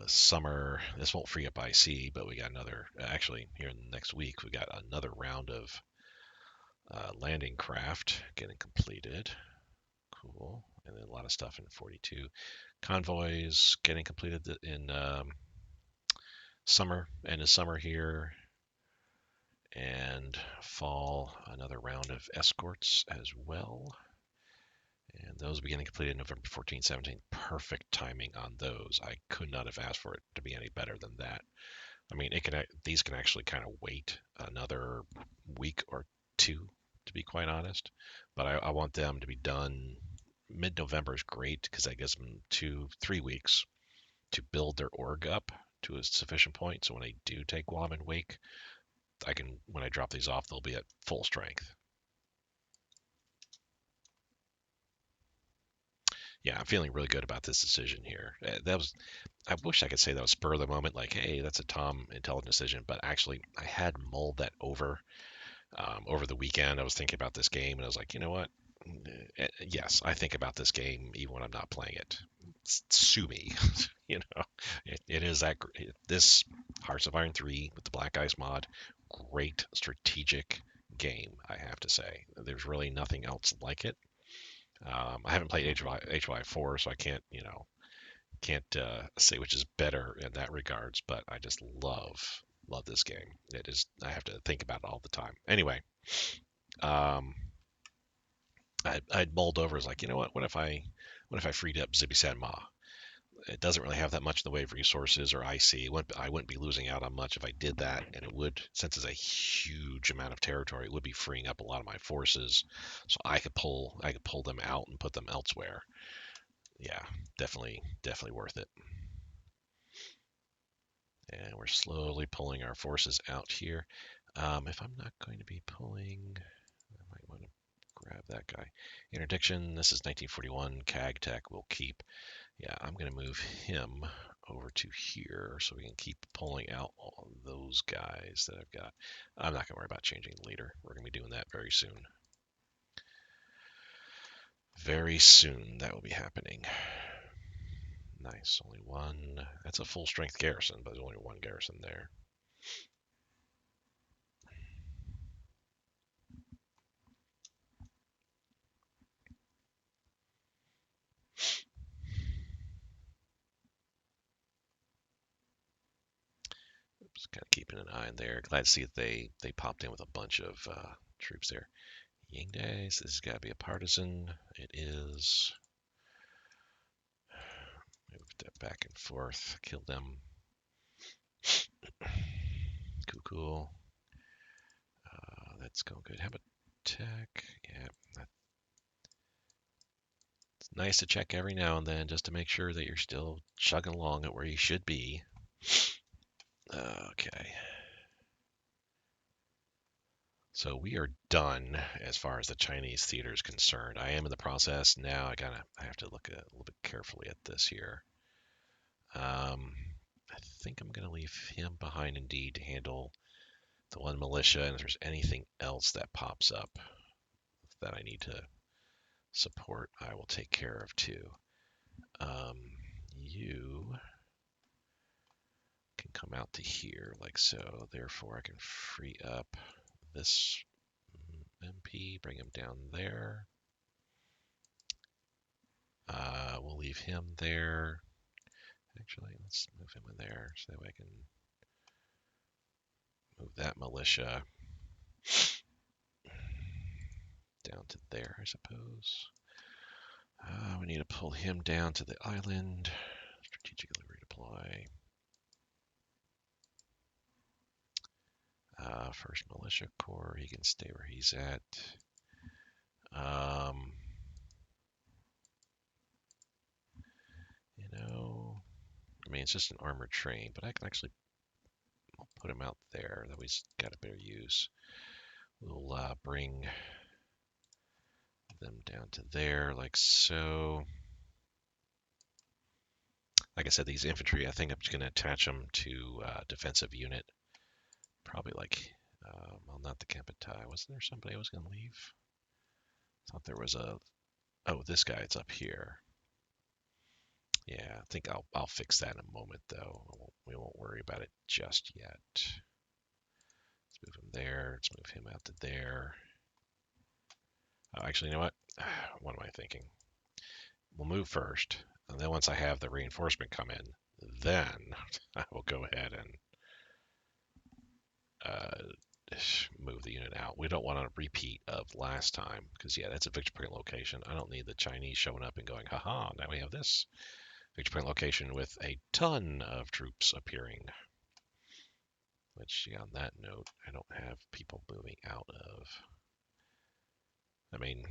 Summer, this won't free up IC, but we got another, actually here in the next week, we got another round of landing craft getting completed. Cool. And then a lot of stuff in 42. Convoys getting completed in summer, end of summer here. And fall, another round of escorts as well. And those beginning completed November 14th, 17th. Perfect timing on those. I could not have asked for it to be any better than that. I mean, these can actually kind of wait another week or two, to be quite honest. But I want them to be done. Mid-November is great because that gives them 2-3 weeks to build their org up to a sufficient point. So when they do take Guam and Wake, when I drop these off, they'll be at full strength. Yeah, I'm feeling really good about this decision here. I wish I could say that was spur of the moment, like, hey, that's a Tom intelligent decision, but actually, I had mulled that over the weekend. I was thinking about this game, and I was like, you know what? Yes, I think about this game even when I'm not playing it. Sue me, you know. It is this Hearts of Iron 3 with the Black Ice mod, great strategic game, I have to say. There's really nothing else like it. I haven't played HOI 4, so I can't say which is better in that regards, but I just love this game. It is. I have to think about it all the time. Anyway, um, I'd mulled over as like, you know what if I freed up Zibi San Ma? It doesn't really have that much in the way of resources or IC. I wouldn't be losing out on much if I did that, and it would, since it's a huge amount of territory, it would be freeing up a lot of my forces, so I could pull them out and put them elsewhere. Yeah, definitely worth it. And we're slowly pulling our forces out here. If I'm not going to be pulling, I might want to grab that guy. Interdiction, this is 1941. CAG Tech will keep. Yeah, I'm going to move him over to here so we can keep pulling out all those guys that I've got. I'm not going to worry about changing the leader. We're going to be doing that very soon. Very soon that will be happening. Nice, only one. That's a full strength garrison, but there's only one garrison there. Just kind of keeping an eye in there. Glad to see that they popped in with a bunch of troops there. Yingdae, so this has got to be a partisan. It is. Move that back and forth. Kill them. Cool. That's going good. How about tech? Yeah, it's nice to check every now and then just to make sure that you're still chugging along at where you should be. Okay. So we are done as far as the Chinese theater is concerned. I am in the process now. I have to look a little bit carefully at this here. I think I'm gonna leave him behind indeed to handle the one militia, and if there's anything else that pops up that I need to support, I will take care of too. You can come out to here like so. Therefore, I can free up this MP, bring him down there. We'll leave him there. Actually, let's move him in there so that way I can move that militia down to there, I suppose. We need to pull him down to the island. Strategically redeploy. First militia corps, he can stay where he's at. I mean, it's just an armored train, but I can actually put him out there. That way he's got a better use. We'll bring them down to there, like so. Like I said, these infantry, I think I'm just going to attach them to defensive unit. Probably like, well, not the Kempeitai. Wasn't there somebody I was going to leave? I thought there was oh, this guy, it's up here. Yeah, I think I'll fix that in a moment, though. We won't worry about it just yet. Let's move him there. Let's move him out to there. Oh, actually, you know what? What am I thinking? we'll move first, and then once I have the reinforcement come in, then I will go ahead and move the unit out. We don't want a repeat of last time, because yeah, that's a victory point location. I don't need the Chinese showing up and going, haha, now we have this victory point location with a ton of troops appearing. Which, yeah, on that note, I don't have people moving out of. I mean,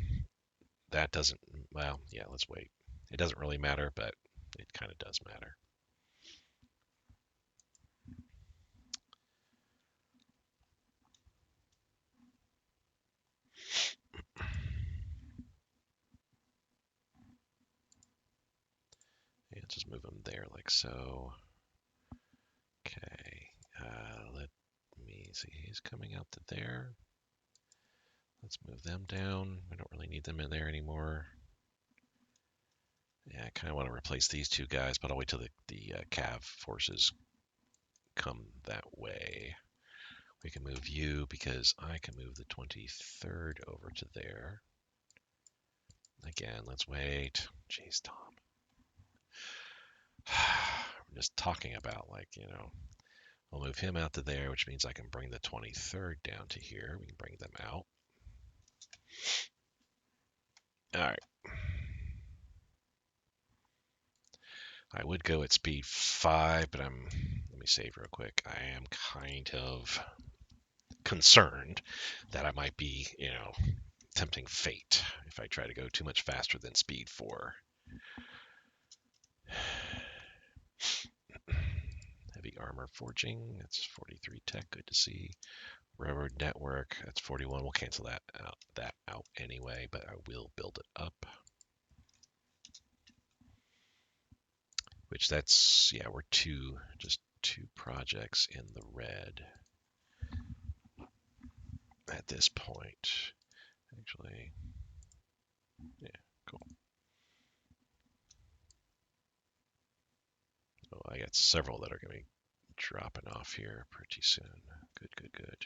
that doesn't, well, yeah, let's wait. It doesn't really matter, but it kind of does matter. Yeah, just move them there like so. Okay, let me see. He's coming out to there. Let's move them down. We don't really need them in there anymore. Yeah, I kind of want to replace these two guys, but I'll wait till the Cav forces come that way. We can move you because I can move the 23rd over to there. Again, let's wait. Jeez, Tom. I'm just talking about, like, I'll move him out to there, which means I can bring the 23rd down to here. We can bring them out. All right. I would go at speed 5, but let me save real quick. I am kind of concerned that I might be, tempting fate if I try to go too much faster than speed 4. Heavy armor forging, that's 43 tech, good to see. Railroad network, that's 41. We'll cancel that out anyway, but I will build it up. Which that's, yeah, we're just two projects in the red at this point. Actually, yeah, cool. Oh, I got several that are going to be dropping off here pretty soon. Good.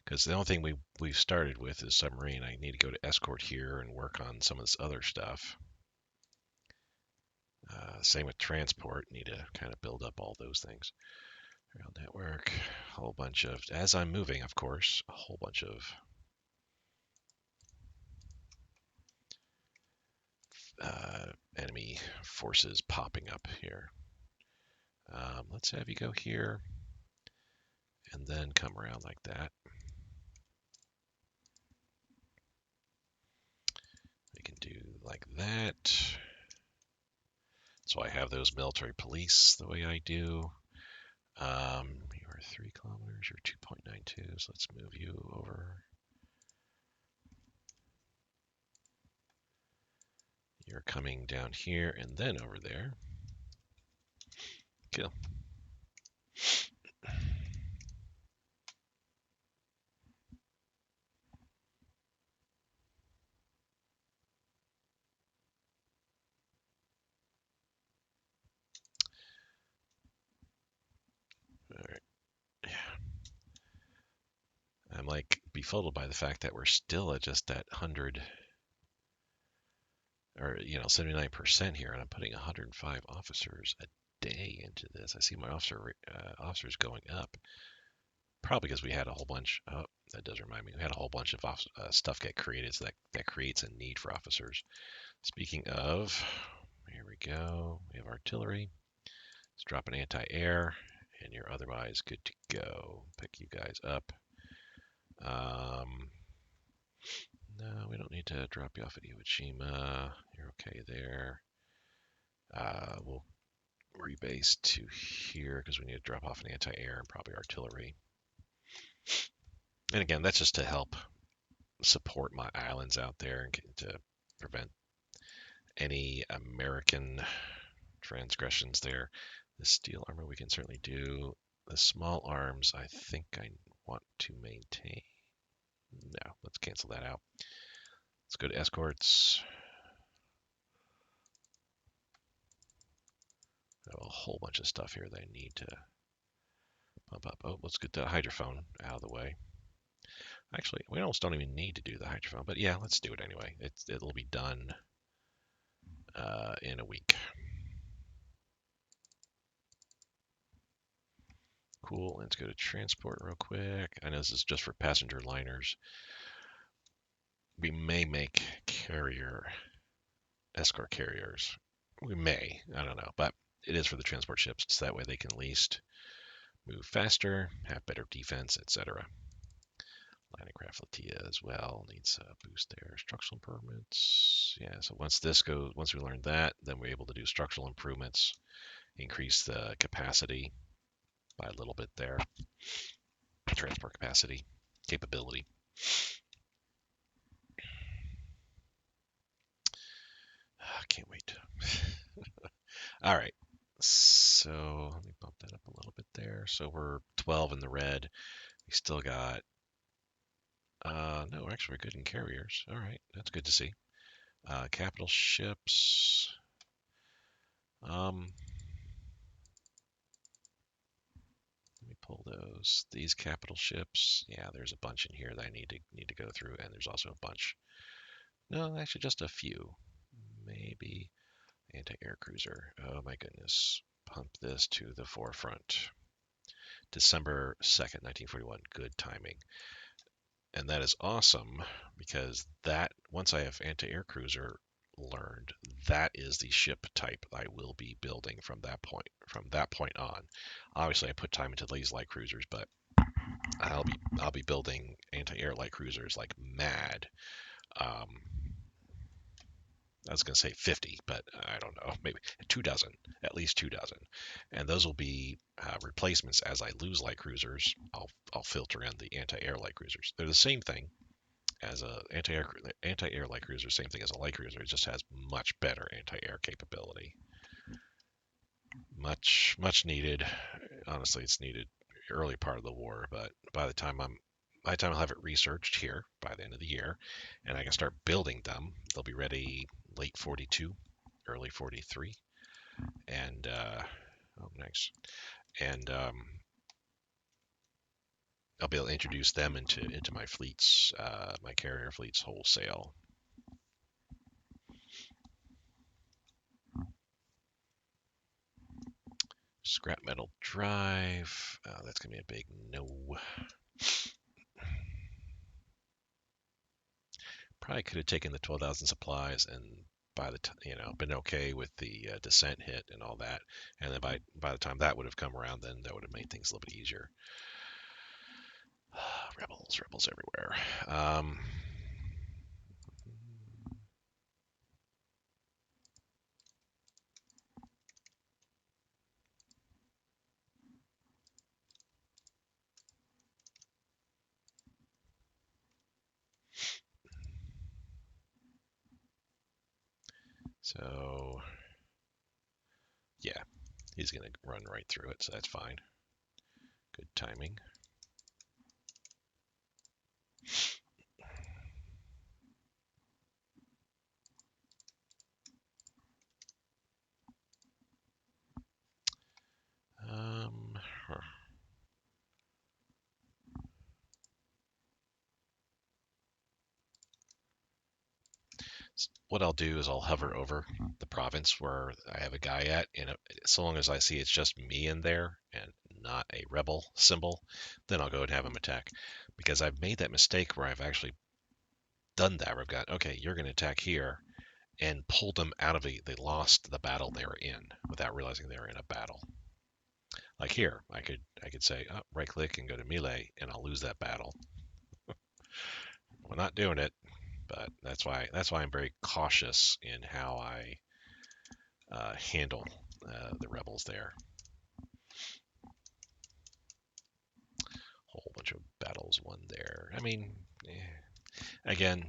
Because the only thing we've started with is submarine. I need to go to escort here and work on some of this other stuff. Same with transport. Need to kind of build up all those things. Rail network, a whole bunch of, as I'm moving, of course, a whole bunch of enemy forces popping up here. Let's have you go here and then come around like that. We can do like that. So I have those military police the way I do. You are 3 kilometers, you're 2.92, so let's move you over. You're coming down here and then over there. Kill. All right. Yeah. I'm like befuddled by the fact that we're still at just that 100 or 79% here, and I'm putting 105 officers a day into this. I see my officers going up, probably because we had a whole bunch. Oh, that does remind me, we had a whole bunch of stuff get created, so that creates a need for officers. Speaking of, here we go. We have artillery. Let's drop an anti-air, and you're otherwise good to go. Pick you guys up. No, we don't need to drop you off at Iwo Jima. You're okay there. We'll rebase to here because we need to drop off an anti-air and probably artillery. And again, that's just to help support my islands out there and to prevent any American transgressions there. The steel armor we can certainly do. The small arms, I think I want to maintain. No, let's cancel that out. Let's go to escorts. I have a whole bunch of stuff here that I need to pump up. Oh, let's get the hydrophone out of the way. Actually, we almost don't even need to do the hydrophone, but yeah, let's do it anyway. It'll be done in a week. Cool. Let's go to transport real quick. I know this is just for passenger liners. We may make escort carriers. We may. I don't know. But it is for the transport ships. So that way they can at least move faster, have better defense, etc. Landing craft flotilla as well needs a boost there. Structural improvements. Yeah, so once we learn that, then we're able to do structural improvements, increase the capacity by a little bit there. Transport capacity, capability. I can't wait. All right. So let me bump that up a little bit there. So we're 12 in the red. We still got, no, actually we're good in carriers. All right. That's good to see. Capital ships. Let me pull those. These capital ships. Yeah, there's a bunch in here that I need to go through, and there's also a bunch. No, actually just a few. Maybe anti-air cruiser. Oh my goodness. Pump this to the forefront. December 2nd, 1941. Good timing. And that is awesome because that once I have anti-air cruiser learned, that is the ship type I will be building from that point on. Obviously I put time into these light cruisers, but I'll be building anti-air light cruisers like mad. I was going to say 50, but I don't know, maybe 2 dozen, at least 2 dozen, and those will be replacements as I lose light cruisers. I'll filter in the anti-air light cruisers. They're the same thing as a anti-air light cruiser, same thing as a light cruiser. It just has much better anti-air capability. Much needed. Honestly, it's needed early part of the war, but by the time I'll have it researched here by the end of the year, and I can start building them. They'll be ready late 42, early 43, and oh, nice. And I'll be able to introduce them into my fleets, my carrier fleets wholesale. Scrap metal drive. That's gonna be a big no. Probably could have taken the 12,000 supplies and by the time, been okay with the descent hit and all that, and then by the time that would have come around, then that would have made things a little bit easier. Rebels everywhere. So yeah, he's gonna run right through it, so that's fine. Good timing. Huh. What I'll do is I'll hover over the province where I have a guy at, and so long as I see it's just me in there and not a rebel symbol, then I'll go and have him attack. Because I've made that mistake where I've actually done that. Where I've got, okay, you're going to attack here, and pulled them out of they lost the battle they were in without realizing they were in a battle. Like here, I could say right click and go to melee, and I'll lose that battle. We're not doing it, but that's why I'm very cautious in how I handle the rebels there. Whole bunch of battles won there. I mean, again,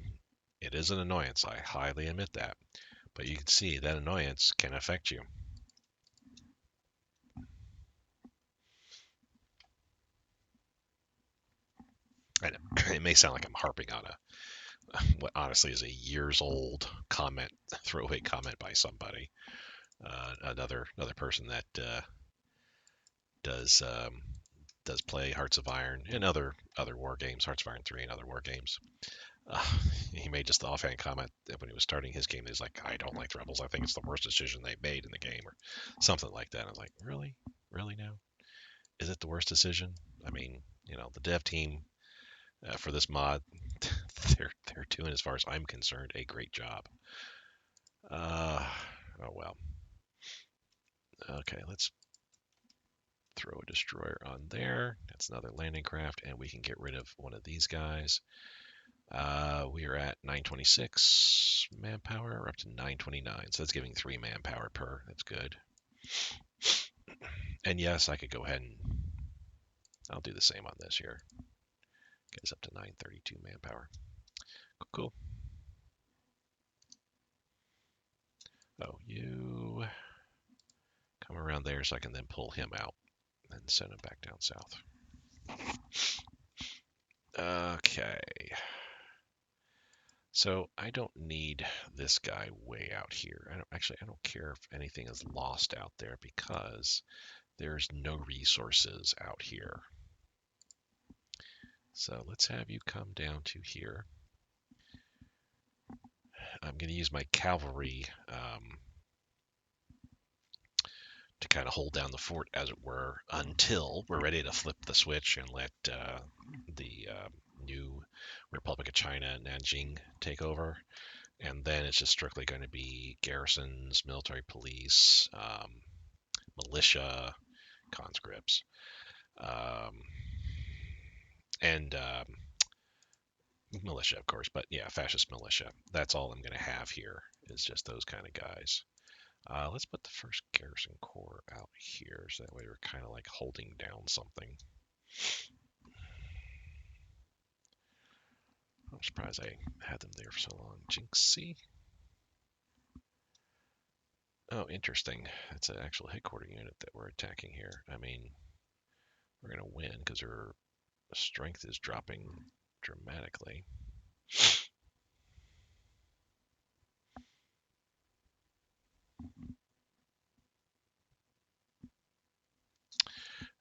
it is an annoyance. I highly admit that. But you can see that annoyance can affect you. I know it may sound like I'm harping on what honestly is a years old comment, throwaway comment by somebody, another person that does does play Hearts of Iron and other war games, Hearts of Iron 3 and other war games. Uh, he made just the offhand comment that when he was starting his game, he's like, "I don't like the rebels. I think it's the worst decision they made in the game," or something like that. I'm like, really, really now? Is it the worst decision? I mean, the dev team for this mod, they're doing, as far as I'm concerned, a great job. Uh, oh well. Okay, let's throw a destroyer on there. That's another landing craft, and we can get rid of one of these guys. We are at 926 manpower. We're up to 929, so that's giving 3 manpower per. That's good. And yes, I could go ahead and I'll do the same on this here. Get us up to 932 manpower. Cool. Oh, you come around there so I can then pull him out and send him back down south. Okay. So I don't need this guy way out here. I don't care if anything is lost out there because there's no resources out here. So let's have you come down to here. I'm going to use my cavalry to kind of hold down the fort, as it were, until we're ready to flip the switch and let the new Republic of China, Nanjing, take over. And then it's just strictly going to be garrisons, military police, militia, conscripts, um, and militia, of course. But yeah, fascist militia. That's all I'm going to have here, is just those kind of guys. Let's put the first garrison corps out here, so that way we're kind of like holding down something. I'm surprised I had them there for so long. Jinxie. Oh, interesting. That's an actual headquarter unit that we're attacking here. I mean, we're going to win because our strength is dropping dramatically.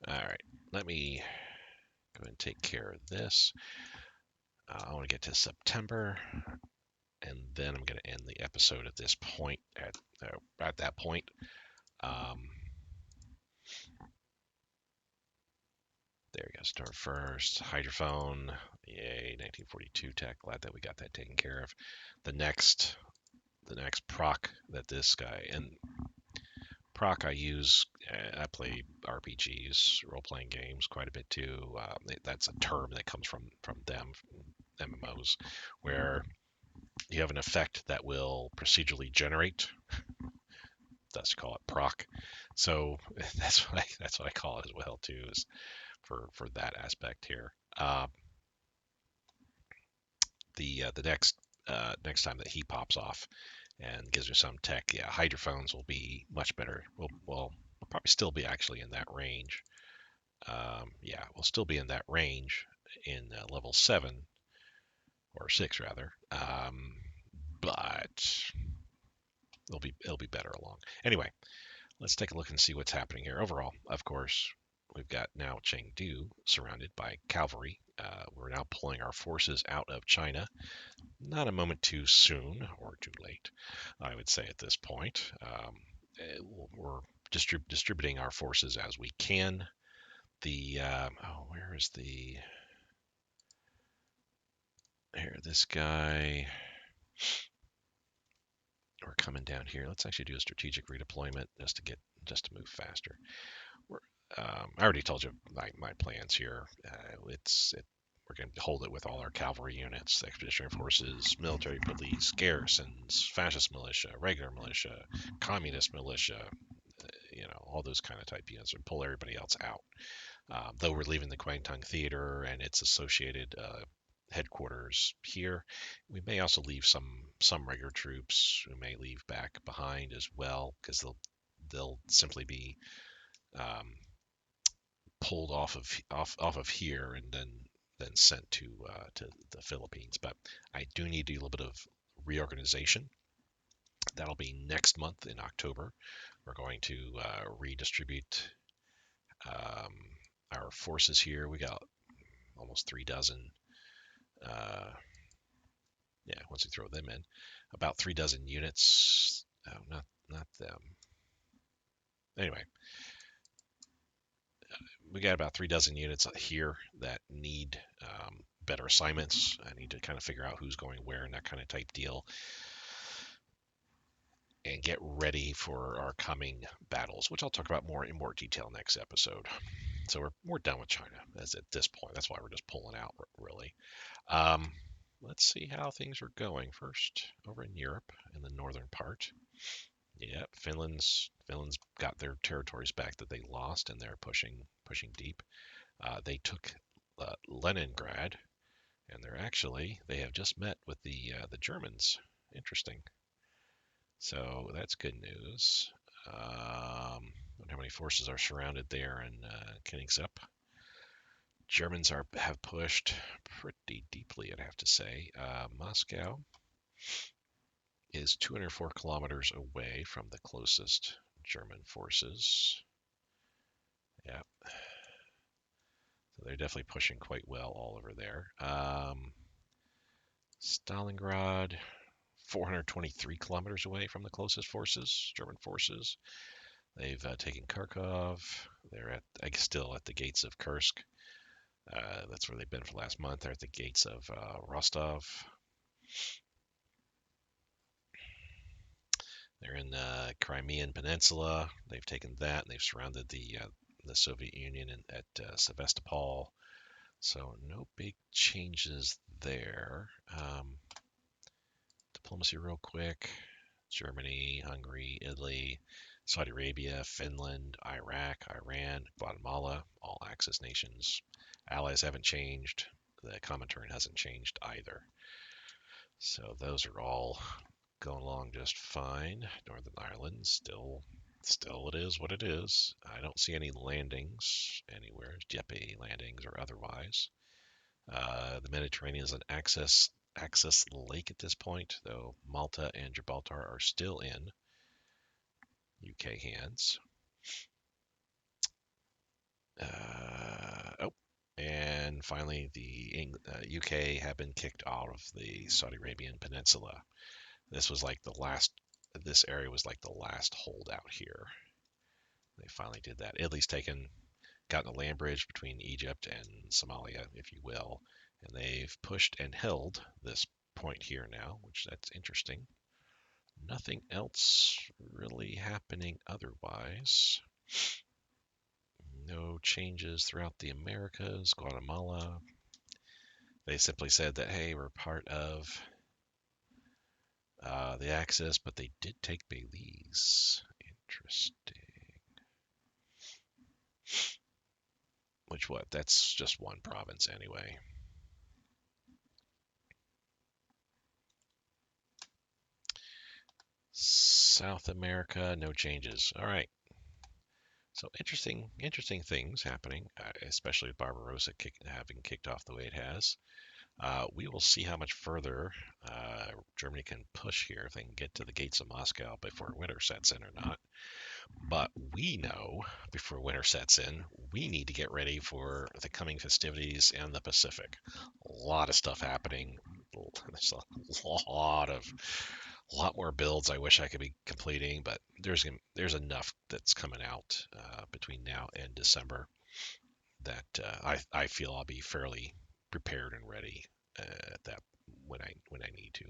All right, let me go ahead and take care of this. I want to get to September, and then I'm going to end the episode at this point. At that point, um, there we go. Start first. Hydrophone. Yay, 1942 tech. Glad that we got that taken care of. The next proc that this guy, and proc I use, I play RPGs, role-playing games quite a bit too. That's a term that comes from them, MMOs, where you have an effect that will procedurally generate. Thus, you call it proc. So that's what I call it as well too, is for that aspect here. The next time that he pops off and gives me some tech, yeah, hydrophones will be much better. We'll probably still be actually in that range. Yeah, we'll still be in that range in level 7 or 6 rather. But it'll be better along. Anyway, let's take a look and see what's happening here. Overall, of course, we've got now Chengdu surrounded by cavalry. We're now pulling our forces out of China. Not a moment too soon or too late, I would say at this point. We're distributing our forces as we can. Where is the here? This guy. We're coming down here. Let's actually do a strategic redeployment just to move faster. We're, I already told you my plans here. We're going to hold it with all our cavalry units, expeditionary forces, military police, garrisons, fascist militia, regular militia, communist militia, all those kind of type units, and pull everybody else out. Though we're leaving the Guangdong Theater and its associated headquarters here, we may also leave some regular troops who may leave back behind as well, because they'll simply be um, pulled off of here and then sent to the Philippines. But I do need to do a little bit of reorganization. That'll be next month in October. We're going to redistribute um, our forces here. We got almost 3 dozen Yeah, once you throw them in, about 3 dozen units. Oh, not them. Anyway, we got about 3 dozen units here that need better assignments. I need to kind of figure out who's going where and that kind of type deal, and get ready for our coming battles, which I'll talk about more in more detail next episode. So we're done with China as at this point. That's why we're just pulling out really. Um, let's see how things are going first over in Europe in the northern part. Yep, Finland's got their territories back that they lost, and they're pushing deep. They took Leningrad, and they have just met with the Germans. Interesting. So that's good news. Wonder how many forces are surrounded there in Königsep. Germans have pushed pretty deeply, I'd have to say. Moscow is 204 kilometers away from the closest German forces. Yeah, so they're definitely pushing quite well all over there. Stalingrad, 423 kilometers away from the closest forces, German forces. They've taken Kharkov. They're still at the gates of Kursk. That's where they've been for the last month. They're at the gates of Rostov. They're in the Crimean Peninsula. They've taken that, and they've surrounded the Soviet Union at Sevastopol. So no big changes there. Diplomacy, real quick. Germany, Hungary, Italy, Saudi Arabia, Finland, Iraq, Iran, Guatemala, all Axis nations. Allies haven't changed. The Comintern hasn't changed either. So those are all going along just fine. Northern Ireland still it is what it is. I don't see any landings anywhere, JEPI landings or otherwise. The Mediterranean is an access lake at this point, though Malta and Gibraltar are still in UK hands. Oh, and finally, the UK have been kicked out of the Saudi Arabian Peninsula. This was like the last. This area was like the last holdout here. They finally did that. Italy's gotten a land bridge between Egypt and Somalia, if you will, and they've pushed and held this point here now, which that's interesting. Nothing else really happening otherwise. No changes throughout the Americas. Guatemala, they simply said that, hey, we're part of the Axis, but they did take Belize. Interesting. Which what? That's just one province anyway. South America, no changes. All right. So interesting things happening, especially with Barbarossa having kicked off the way it has. We will see how much further Germany can push here if they can get to the gates of Moscow before winter sets in or not. But we know before winter sets in, we need to get ready for the coming festivities in the Pacific. A lot of stuff happening. There's a lot more builds I wish I could be completing, but there's enough that's coming out between now and December that I feel I'll be fairly prepared and ready at that when I need to.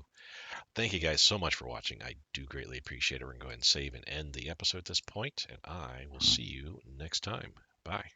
Thank you guys so much for watching. I do greatly appreciate it. We're going to go ahead and save and end the episode at this point, and I will see you next time. Bye.